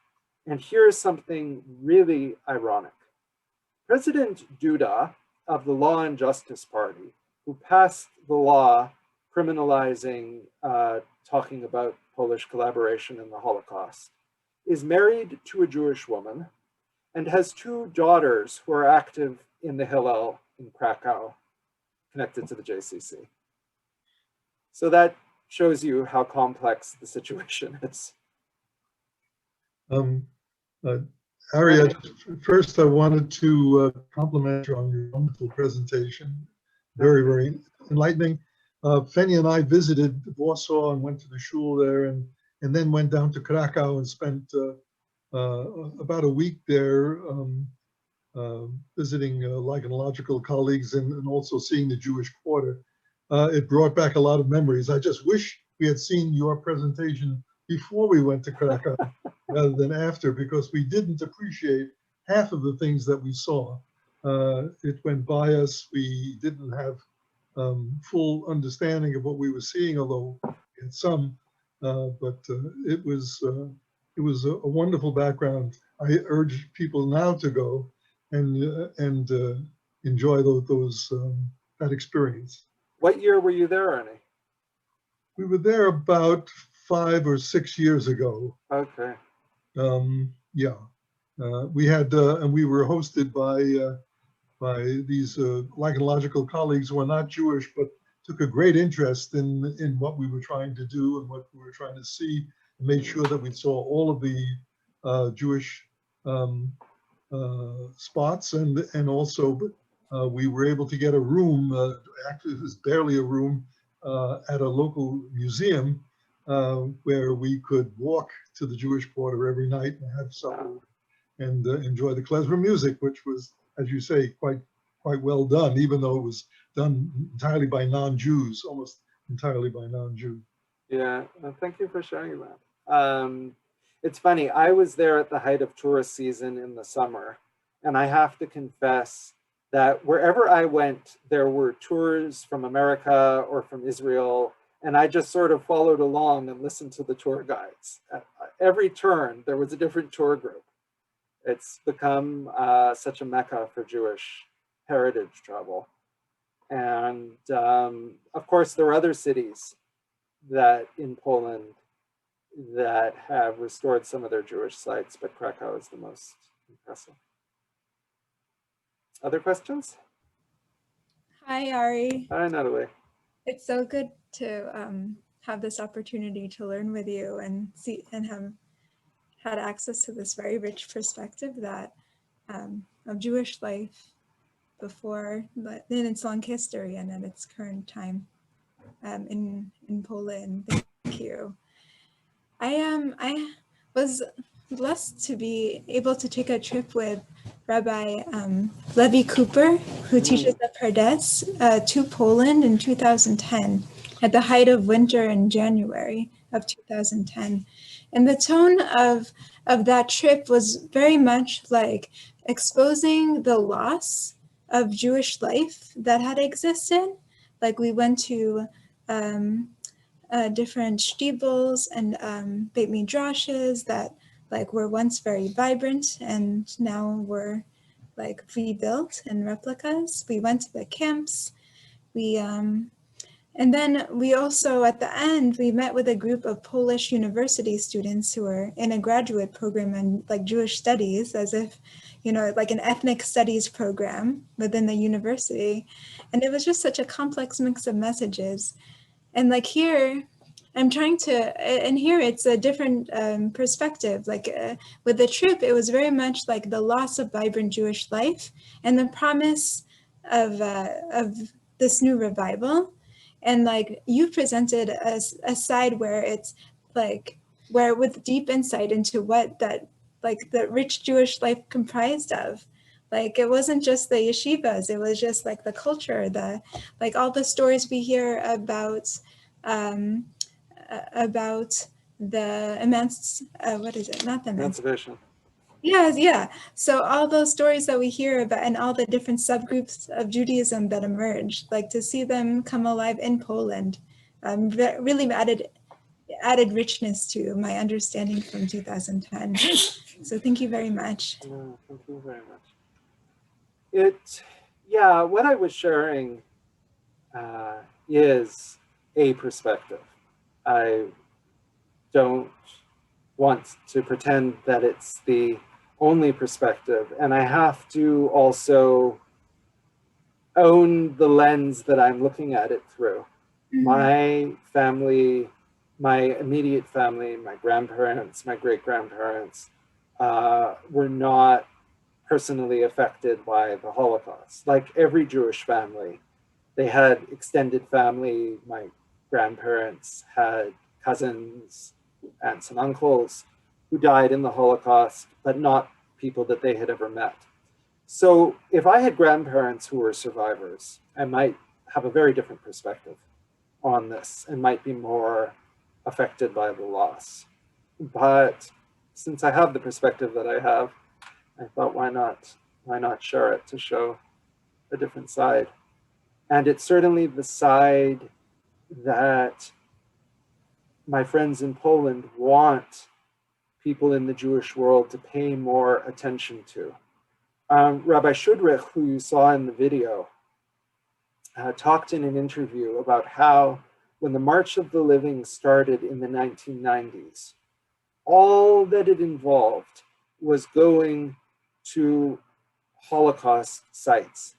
Speaker 1: And here's something really ironic. President Duda of the Law and Justice Party, who passed the law criminalizing talking about Polish collaboration in the Holocaust, is married to a Jewish woman and has 2 daughters who are active in the Hillel in Krakow, connected to the JCC. So that shows you how complex the situation is.
Speaker 9: Ari, first I wanted to compliment you on your wonderful presentation. Very, very enlightening. Fenya and I visited Warsaw and went to the shul there, and then went down to Krakow and spent about a week there, visiting lichenological colleagues and also seeing the Jewish Quarter. It brought back a lot of memories. I just wish we had seen your presentation before we went to Krakow rather than after, because we didn't appreciate half of the things that we saw. It went by us. We didn't have full understanding of what we were seeing, although we had some, but it was a wonderful background. I urge people now to go and enjoy those that experience.
Speaker 1: What year were you there, Ernie?
Speaker 9: We were there about 5 or 6 years ago.
Speaker 1: Okay.
Speaker 9: Yeah, we had and we were hosted by these lichenological colleagues who are not Jewish, but took a great interest in what we were trying to do and what we were trying to see, and made sure that we saw all of the Jewish spots, and also we were able to get a room, actually it was barely a room, at a local museum where we could walk to the Jewish Quarter every night and have supper and enjoy the klezmer music, which was, as you say, quite well done, even though it was done entirely by non-Jews, almost entirely by non-Jews.
Speaker 1: Yeah, thank you for sharing that. It's funny, I was there at the height of tourist season in the summer, and I have to confess that wherever I went, there were tours from America or from Israel, and I just sort of followed along and listened to the tour guides. At every turn, there was a different tour group. It's become such a mecca for Jewish heritage travel. And of course, there are other cities that in Poland that have restored some of their Jewish sites, but Krakow is the most impressive. Other questions?
Speaker 10: Hi, Ari.
Speaker 1: Hi, Natalie.
Speaker 10: It's so good to have this opportunity to learn with you and see and have had access to this very rich perspective that of Jewish life before, but in its long history and in its current time in Poland. Thank you. I was blessed to be able to take a trip with Rabbi Levi Cooper, who teaches at Pardes, to Poland in 2010, at the height of winter in January of 2010. And the tone of that trip was very much like exposing the loss of Jewish life that had existed. Like we went to different shtibels and Beit Midrashes that like were once very vibrant and now were like rebuilt in replicas. We went to the camps. And then we also, at the end, we met with a group of Polish university students who were in a graduate program in like Jewish studies, as if, you know, like an ethnic studies program within the university. And it was just such a complex mix of messages. And like here, I'm trying to, and here it's a different perspective. Like with the trip, it was very much like the loss of vibrant Jewish life and the promise of this new revival. And like you presented a side where it's like, where with deep insight into what that, like the rich Jewish life comprised of. Like it wasn't just the yeshivas, it was just like the culture, the like all the stories we hear about the
Speaker 1: emancipation.
Speaker 10: Yeah. So all those stories that we hear about and all the different subgroups of Judaism that emerged, like to see them come alive in Poland, really added richness to my understanding from 2010. So thank you very much.
Speaker 1: No, thank you very much. What I was sharing is a perspective. I don't want to pretend that it's the only perspective, and I have to also own the lens that I'm looking at it through. Mm-hmm. My family, my immediate family, my grandparents, my great-grandparents were not personally affected by the Holocaust. Like every Jewish family, They had extended family. My grandparents had cousins, aunts and uncles who died in the Holocaust, but not people that they had ever met. So if I had grandparents who were survivors, I might have a very different perspective on this and might be more affected by the loss. But since I have the perspective that I have, I thought, why not share it to show a different side? And it's certainly the side that my friends in Poland want people in the Jewish world to pay more attention to. Rabbi Shudrich, who you saw in the video, talked in an interview about how when the March of the Living started in the 1990s, all that it involved was going to Holocaust sites.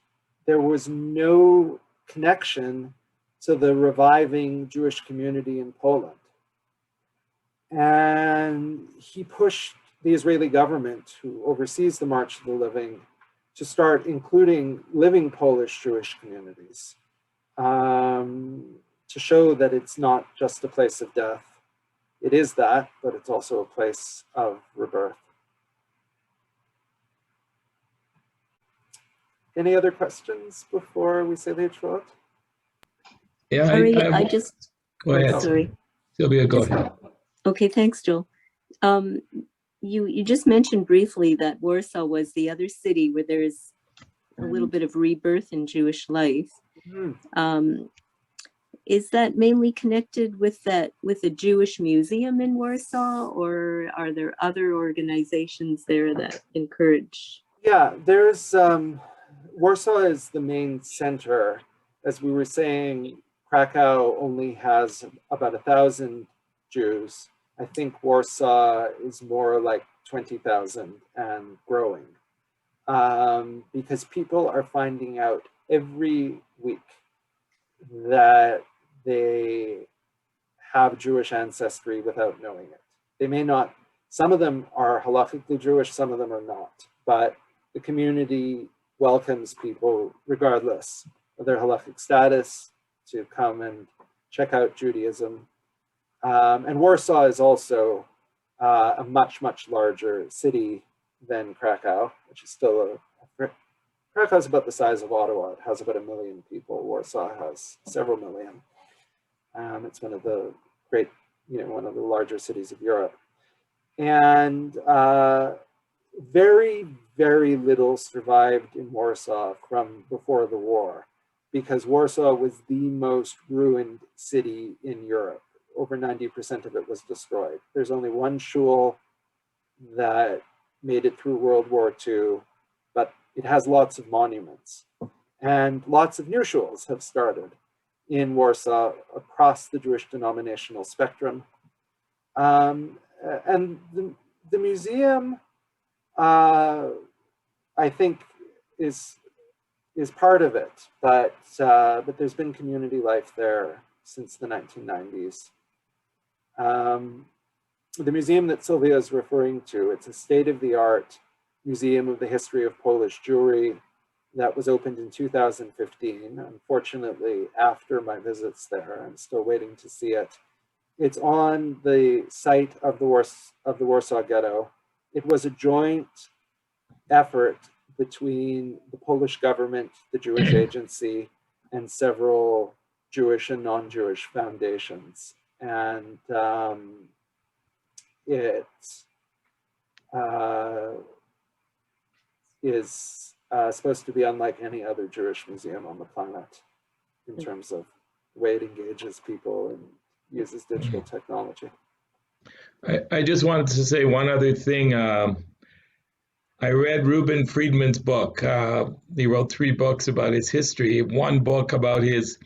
Speaker 1: There was no connection to the reviving Jewish community in Poland. And he pushed the Israeli government, who oversees the March of the Living, to start including living Polish Jewish communities, to show that it's not just a place of death. It is that, but it's also a place of rebirth. Any other questions before we say the Hitrot?
Speaker 7: Yeah,
Speaker 11: I just
Speaker 7: go ahead.
Speaker 11: Sorry,
Speaker 7: Sylvia, go ahead.
Speaker 11: Okay, thanks, Joel. You just mentioned briefly that Warsaw was the other city where there's a little bit of rebirth in Jewish life. Is that mainly connected with a Jewish museum in Warsaw, or are there other organizations there that encourage?
Speaker 1: Yeah, there's Warsaw is the main center. As we were saying, Krakow only has about 1,000 Jews. I think Warsaw is more like 20,000 and growing, because people are finding out every week that they have Jewish ancestry without knowing it. They may not, some of them are halakhically Jewish, some of them are not, but the community welcomes people regardless of their halakhic status to come and check out Judaism. And Warsaw is also a much, much larger city than Krakow, which is still Krakow is about the size of Ottawa. It has about 1 million people. Warsaw has several million. It's one of the great, one of the larger cities of Europe. And very, very little survived in Warsaw from before the war, because Warsaw was the most ruined city in Europe. Over 90% of it was destroyed. There's only one shul that made it through World War II, but it has lots of monuments. And lots of new shuls have started in Warsaw across the Jewish denominational spectrum. And the museum, I think, is part of it, but there's been community life there since the 1990s. The museum that Sylvia is referring to, it's a state-of-the-art museum of the history of Polish Jewry that was opened in 2015. Unfortunately, after my visits there, I'm still waiting to see it. It's on the site of the Warsaw Ghetto. It was a joint effort between the Polish government, the Jewish Agency, and several Jewish and non-Jewish foundations. And it is supposed to be unlike any other Jewish museum on the planet in terms of the way it engages people and uses digital technology.
Speaker 7: I just wanted to say one other thing. I read Reuben Friedman's book. He wrote 3 books about his history. One book about his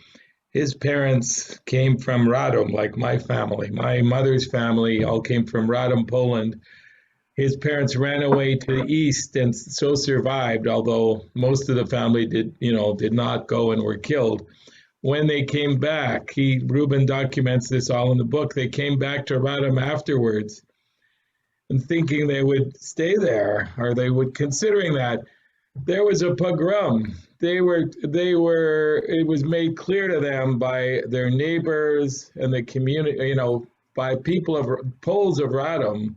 Speaker 7: parents came from Radom, like my family. My mother's family all came from Radom, Poland. His parents ran away to the east and so survived, although most of the family did not go and were killed. When they came back, Reuben documents this all in the book, they came back to Radom afterwards and thinking they would stay there, or they would considering that. There was a pogrom. it was made clear to them by their neighbors and the community, by people of Poles of Radom,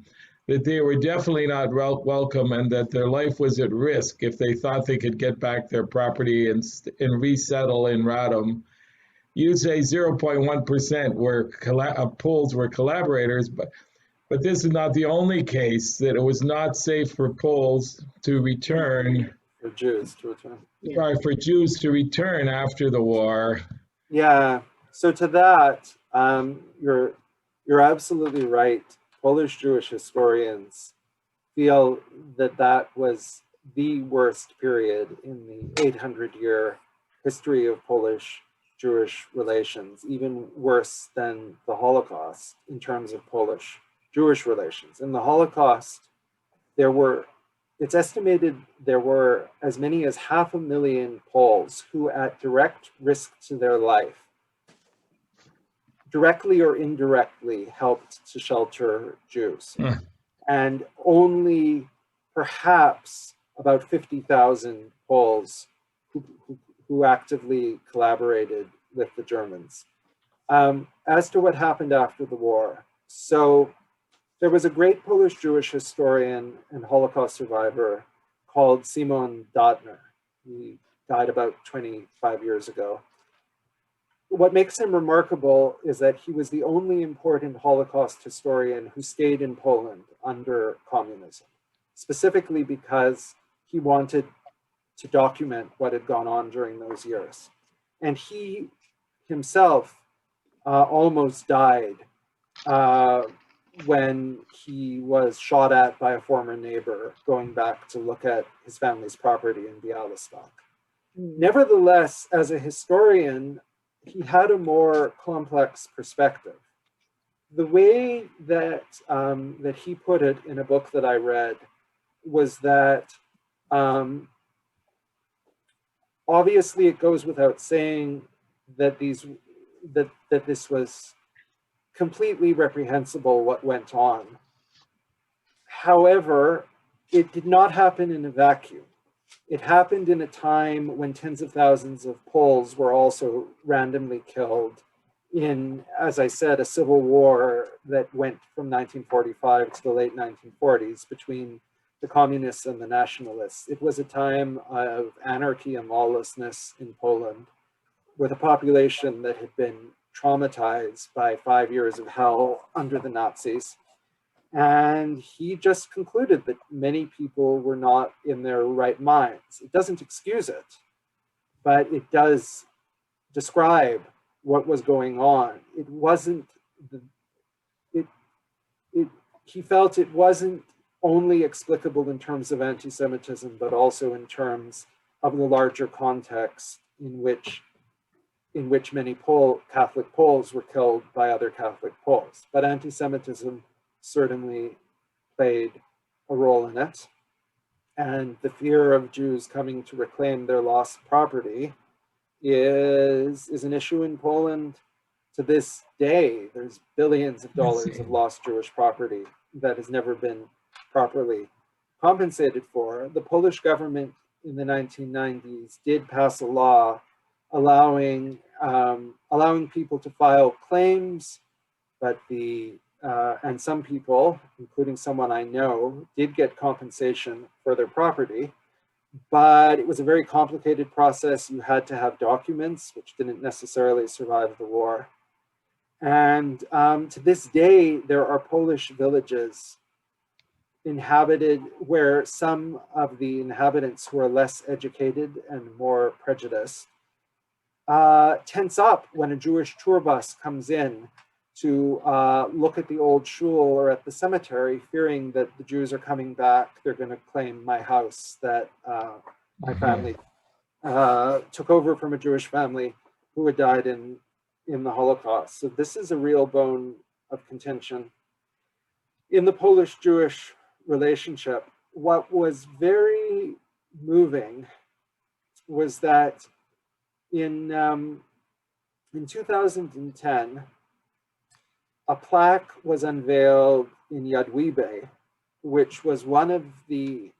Speaker 7: that they were definitely not welcome and that their life was at risk if they thought they could get back their property and resettle in Radom. You'd say 0.1% were Poles were collaborators, but this is not the only case that it was not safe for Poles to return.
Speaker 1: For Jews to return.
Speaker 7: Right, for Jews to return after the war.
Speaker 1: Yeah. So to that, you're absolutely right. Polish Jewish historians feel that that was the worst period in the 800-year history of Polish Jewish relations, even worse than the Holocaust in terms of Polish Jewish relations. In the Holocaust, it's estimated there were as many as 500,000 Poles who, at direct risk to their life, directly or indirectly helped to shelter Jews. And only perhaps about 50,000 Poles who actively collaborated with the Germans. As to what happened after the war, so there was a great Polish Jewish historian and Holocaust survivor called Simone Dotner. He died about 25 years ago. What makes him remarkable is that he was the only important Holocaust historian who stayed in Poland under communism, specifically because he wanted to document what had gone on during those years. And he himself almost died when he was shot at by a former neighbor going back to look at his family's property in Białystok. Nevertheless, as a historian, he had a more complex perspective. The way that that he put it in a book that I read was that obviously it goes without saying that this was completely reprehensible what went on. However, it did not happen in a vacuum. It happened in a time when tens of thousands of Poles were also randomly killed in, as I said, a civil war that went from 1945 to the late 1940s between the communists and the nationalists. It was a time of anarchy and lawlessness in Poland, with a population that had been traumatized by 5 years of hell under the Nazis. And he just concluded that many people were not in their right minds. It doesn't excuse it, but it does describe what was going on. It wasn't, he felt it wasn't only explicable in terms of anti-Semitism, but also in terms of the larger context in which many Catholic Poles were killed by other Catholic Poles. But anti-Semitism certainly played a role in it. And the fear of Jews coming to reclaim their lost property is an issue in Poland to this day. There's billions of dollars of lost Jewish property that has never been properly compensated for. The Polish government in the 1990s did pass a law allowing people to file claims, but and some people, including someone I know, did get compensation for their property, but it was a very complicated process. You had to have documents, which didn't necessarily survive the war. And to this day, there are Polish villages inhabited where some of the inhabitants who are less educated and more prejudiced tense up when a Jewish tour bus comes in to look at the old shul or at the cemetery, fearing that the Jews are coming back. They're going to claim my house that my family took over from a Jewish family who had died in the Holocaust. So this is a real bone of contention. In the Polish-Jewish relationship, what was very moving was that in 2010, a plaque was unveiled in Yad Wibe, which was one of the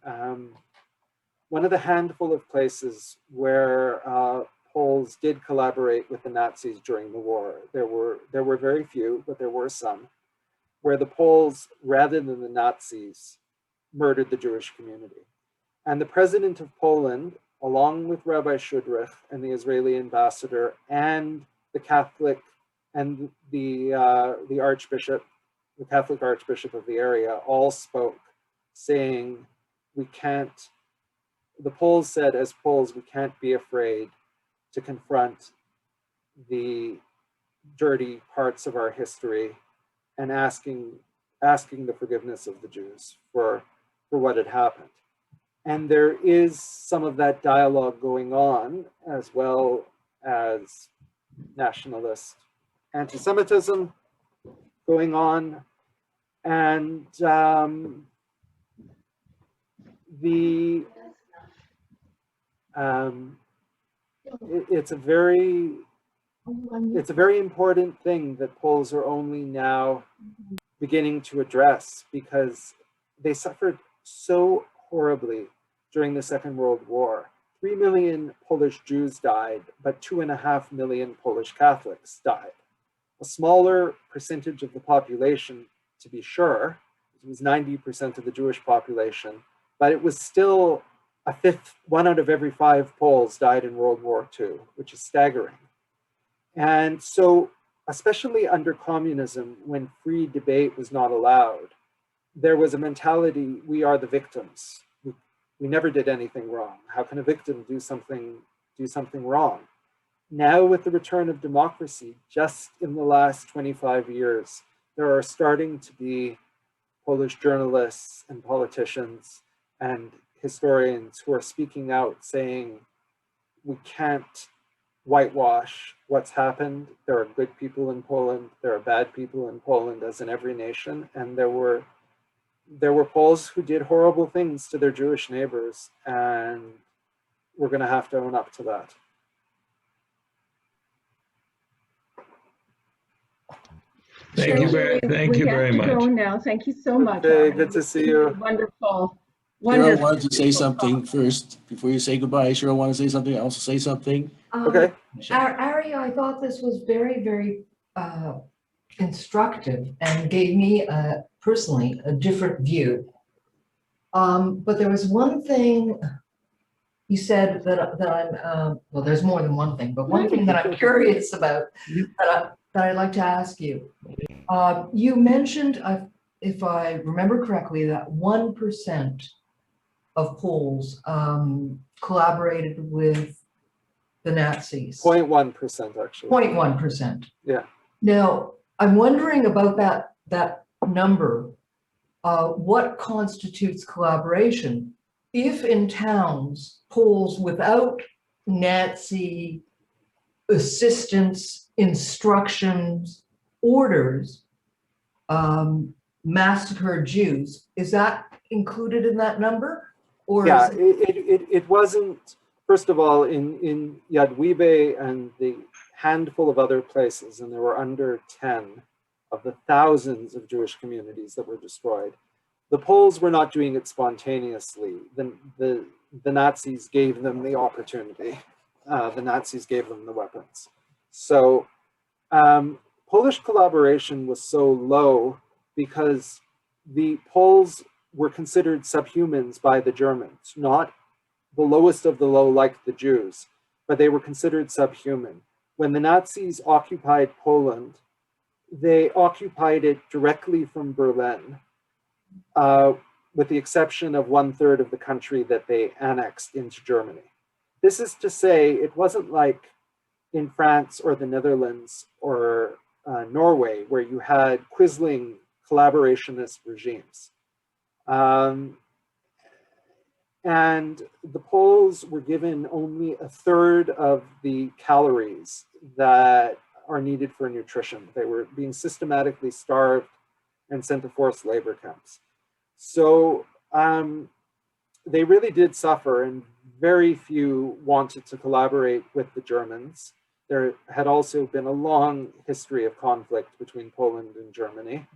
Speaker 1: one of the handful of places where Poles did collaborate with the Nazis during the war. There were very few, but there were some, where the Poles, rather than the Nazis, murdered the Jewish community. And the president of Poland, along with Rabbi Shudrich and the Israeli ambassador and the Catholic and the archbishop, the Catholic archbishop of the area, all spoke, saying, the Poles said, as Poles, we can't be afraid to confront the dirty parts of our history and asking the forgiveness of the Jews for what had happened. And there is some of that dialogue going on, as well as nationalist anti-Semitism going on. And it's a very important thing that Poles are only now beginning to address, because they suffered so horribly during the Second World War. 3 million Polish Jews died, but 2.5 million Polish Catholics died. A smaller percentage of the population, to be sure, it was 90% of the Jewish population, but it was still a fifth, 1 out of every 5 Poles died in World War II, which is staggering. And so, especially under communism, when free debate was not allowed, there was a mentality, we are the victims. We never did anything wrong. How can a victim do something wrong? Now, with the return of democracy, just in the last 25 years, there are starting to be Polish journalists and politicians and historians who are speaking out saying, we can't whitewash what's happened. There are good people in Poland. There are bad people in Poland, as in every nation. And there were Poles who did horrible things to their Jewish neighbors, and we're going to have to own up to that.
Speaker 7: Thank you very much.
Speaker 8: Go now. Thank you so much.
Speaker 1: Okay, good to see you.
Speaker 8: Wonderful.
Speaker 12: Cheryl wanted to say something first before you say goodbye. Cheryl wanted to say something. I also say something.
Speaker 1: Okay.
Speaker 13: Ari, I thought this was very, very instructive and gave me personally a different view. But there was one thing you said that I'm, well, there's more than one thing, but one thing that I'm curious about that I'd like to ask you. You mentioned, if I remember correctly, that 1% of Poles collaborated with the Nazis.
Speaker 1: 0.1% actually.
Speaker 13: 0.1%.
Speaker 1: Yeah.
Speaker 13: Now, I'm wondering about that number. What constitutes collaboration? If in towns, Poles without Nazi assistance, instructions, orders, massacred Jews, is that included in that number? Or
Speaker 1: yeah, it wasn't. First of all, in Yad Wibe and the handful of other places, and there were under 10 of the thousands of Jewish communities that were destroyed, the Poles were not doing it spontaneously. The Nazis gave them the opportunity. The Nazis gave them the weapons. So Polish collaboration was so low because the Poles were considered subhumans by the Germans, not the lowest of the low like the Jews, but they were considered subhuman. When the Nazis occupied Poland, they occupied it directly from Berlin, with the exception of 1/3 of the country that they annexed into Germany. This is to say, it wasn't like in France or the Netherlands or Norway, where you had quisling collaborationist regimes. And the Poles were given only 1/3 of the calories that are needed for nutrition. They were being systematically starved and sent to forced labor camps. So they really did suffer, and very few wanted to collaborate with the Germans. There had also been a long history of conflict between Poland and Germany.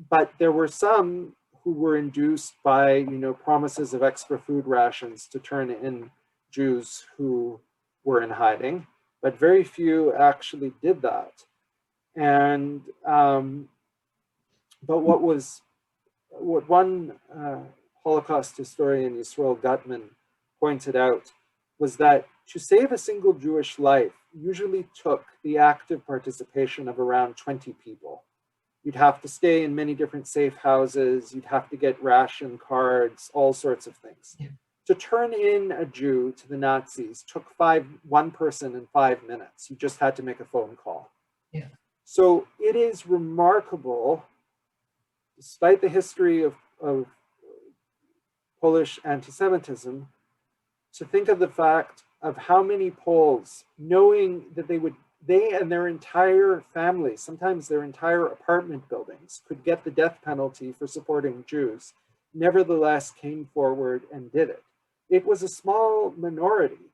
Speaker 1: But there were some who were induced by, promises of extra food rations to turn in Jews who were in hiding, but very few actually did that. And, but what one Holocaust historian, Yisrael Gutman, pointed out was that to save a single Jewish life usually took the active participation of around 20 people. You'd have to stay in many different safe houses, you'd have to get ration cards, all sorts of things. Yeah. To turn in a Jew to the Nazis took one person in 5 minutes. You just had to make a phone call.
Speaker 13: Yeah.
Speaker 1: So it is remarkable, despite the history of Polish anti-Semitism, to think of the fact of how many Poles, knowing that they and their entire family, sometimes their entire apartment buildings, could get the death penalty for supporting Jews, nevertheless came forward and did it. It was a small minority,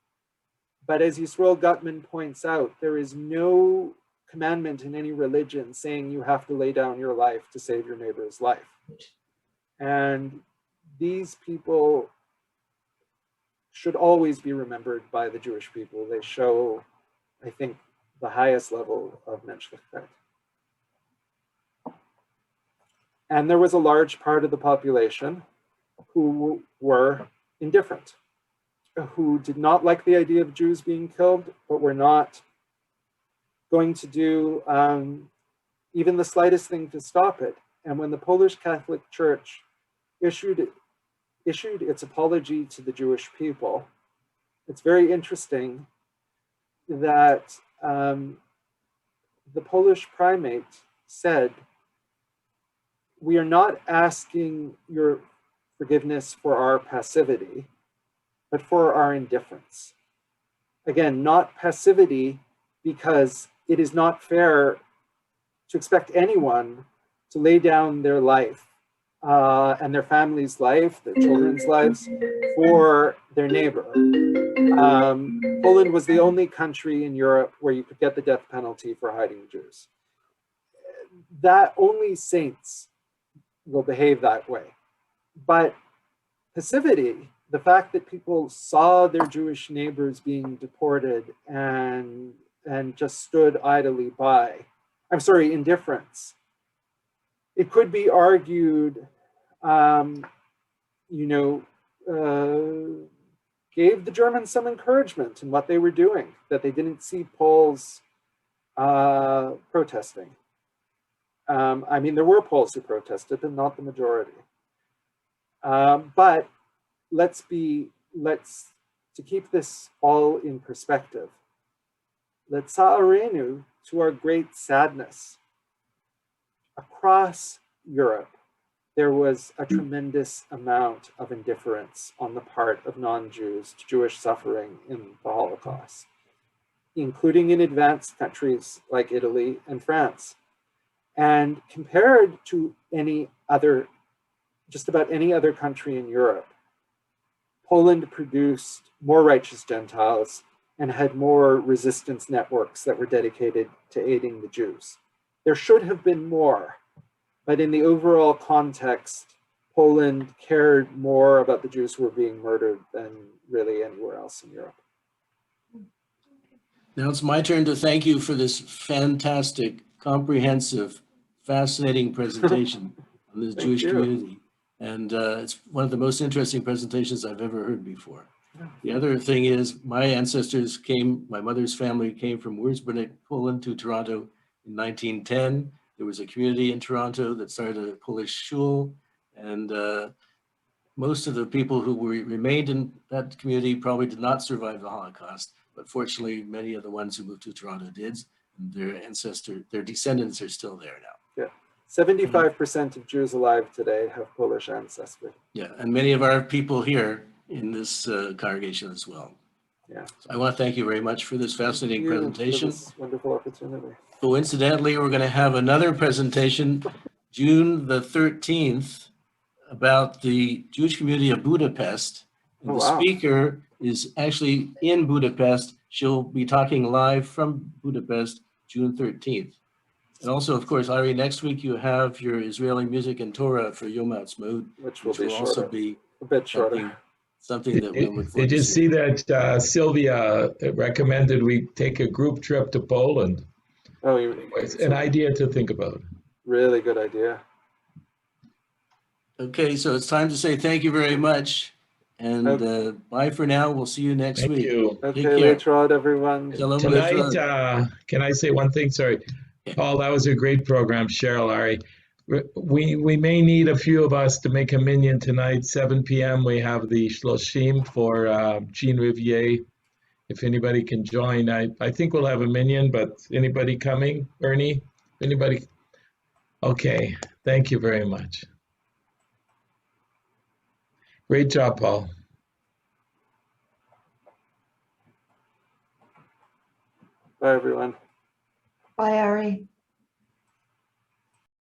Speaker 1: but as Yisrael Gutman points out, there is no commandment in any religion saying you have to lay down your life to save your neighbor's life. And these people should always be remembered by the Jewish people. They show, I think, the highest level of menschlichkeit. And there was a large part of the population who were indifferent, who did not like the idea of Jews being killed, but were not going to do even the slightest thing to stop it. And when the Polish Catholic Church issued its apology to the Jewish people, it's very interesting that the Polish primate said, "We are not asking your forgiveness for our passivity, but for our indifference." Again, not passivity, because it is not fair to expect anyone to lay down their life and their family's life, their children's lives, for their neighbor. Poland was the only country in Europe where you could get the death penalty for hiding Jews. That only saints will behave that way. But passivity, the fact that people saw their Jewish neighbors being deported and just stood idly by, indifference. It could be argued, gave the Germans some encouragement in what they were doing, that they didn't see Poles protesting. There were Poles who protested, but not the majority. But to keep this all in perspective, Letza'arenu, to our great sadness, across Europe, there was a tremendous amount of indifference on the part of non-Jews to Jewish suffering in the Holocaust, including in advanced countries like Italy and France. And compared to just about any other country in Europe, Poland produced more righteous Gentiles and had more resistance networks that were dedicated to aiding the Jews. There should have been more, but in the overall context, Poland cared more about the Jews who were being murdered than really anywhere else in Europe.
Speaker 12: Now it's my turn to thank you for this fantastic, comprehensive, fascinating presentation on the Jewish community. And it's one of the most interesting presentations I've ever heard before. The other thing is my mother's family came from Würzburg, Poland to Toronto in 1910. There was a community in Toronto that started a Polish shul, and most of the people who remained in that community probably did not survive the Holocaust, but fortunately many of the ones who moved to Toronto did, and their descendants are still there now.
Speaker 1: Yeah, 75% of Jews alive today have Polish ancestry.
Speaker 12: Yeah, and many of our people here in this congregation as well.
Speaker 1: Yeah.
Speaker 12: So I want to thank you very much for this fascinating presentation.
Speaker 1: For this wonderful opportunity.
Speaker 12: Coincidentally, we're going to have another presentation June the 13th about the Jewish community of Budapest. And the speaker is actually in Budapest. She'll be talking live from Budapest June 13th. And also, of course, Ari, next week you have your Israeli music and Torah for Yom Ha'atzmaut,
Speaker 1: which will be
Speaker 12: also
Speaker 1: shorter,
Speaker 12: be
Speaker 1: a bit shorter.
Speaker 12: something that we'll look forward
Speaker 7: Did you
Speaker 12: to
Speaker 7: see that Sylvia recommended we take a group trip to Poland?
Speaker 1: Oh,
Speaker 7: It's an idea to think about.
Speaker 1: Really good idea.
Speaker 12: Okay, so it's time to say thank you very much. And bye for now. We'll see you next
Speaker 7: Thank
Speaker 12: week.
Speaker 7: you.
Speaker 1: Okay,
Speaker 12: Take care.
Speaker 1: later on, everyone.
Speaker 12: Shalom
Speaker 7: Tonight,
Speaker 12: Aleichem.
Speaker 7: can I say one thing? Sorry, Paul, that was a great program. Cheryl, Ari. We may need a few of us to make a minyan tonight, 7 p.m. We have the Shloshim for Jean Riviere. If anybody can join, I think we'll have a minyan, but anybody coming? Ernie? Anybody? Okay, thank you very much. Great job, Paul.
Speaker 1: Bye, everyone.
Speaker 13: Bye, Ari.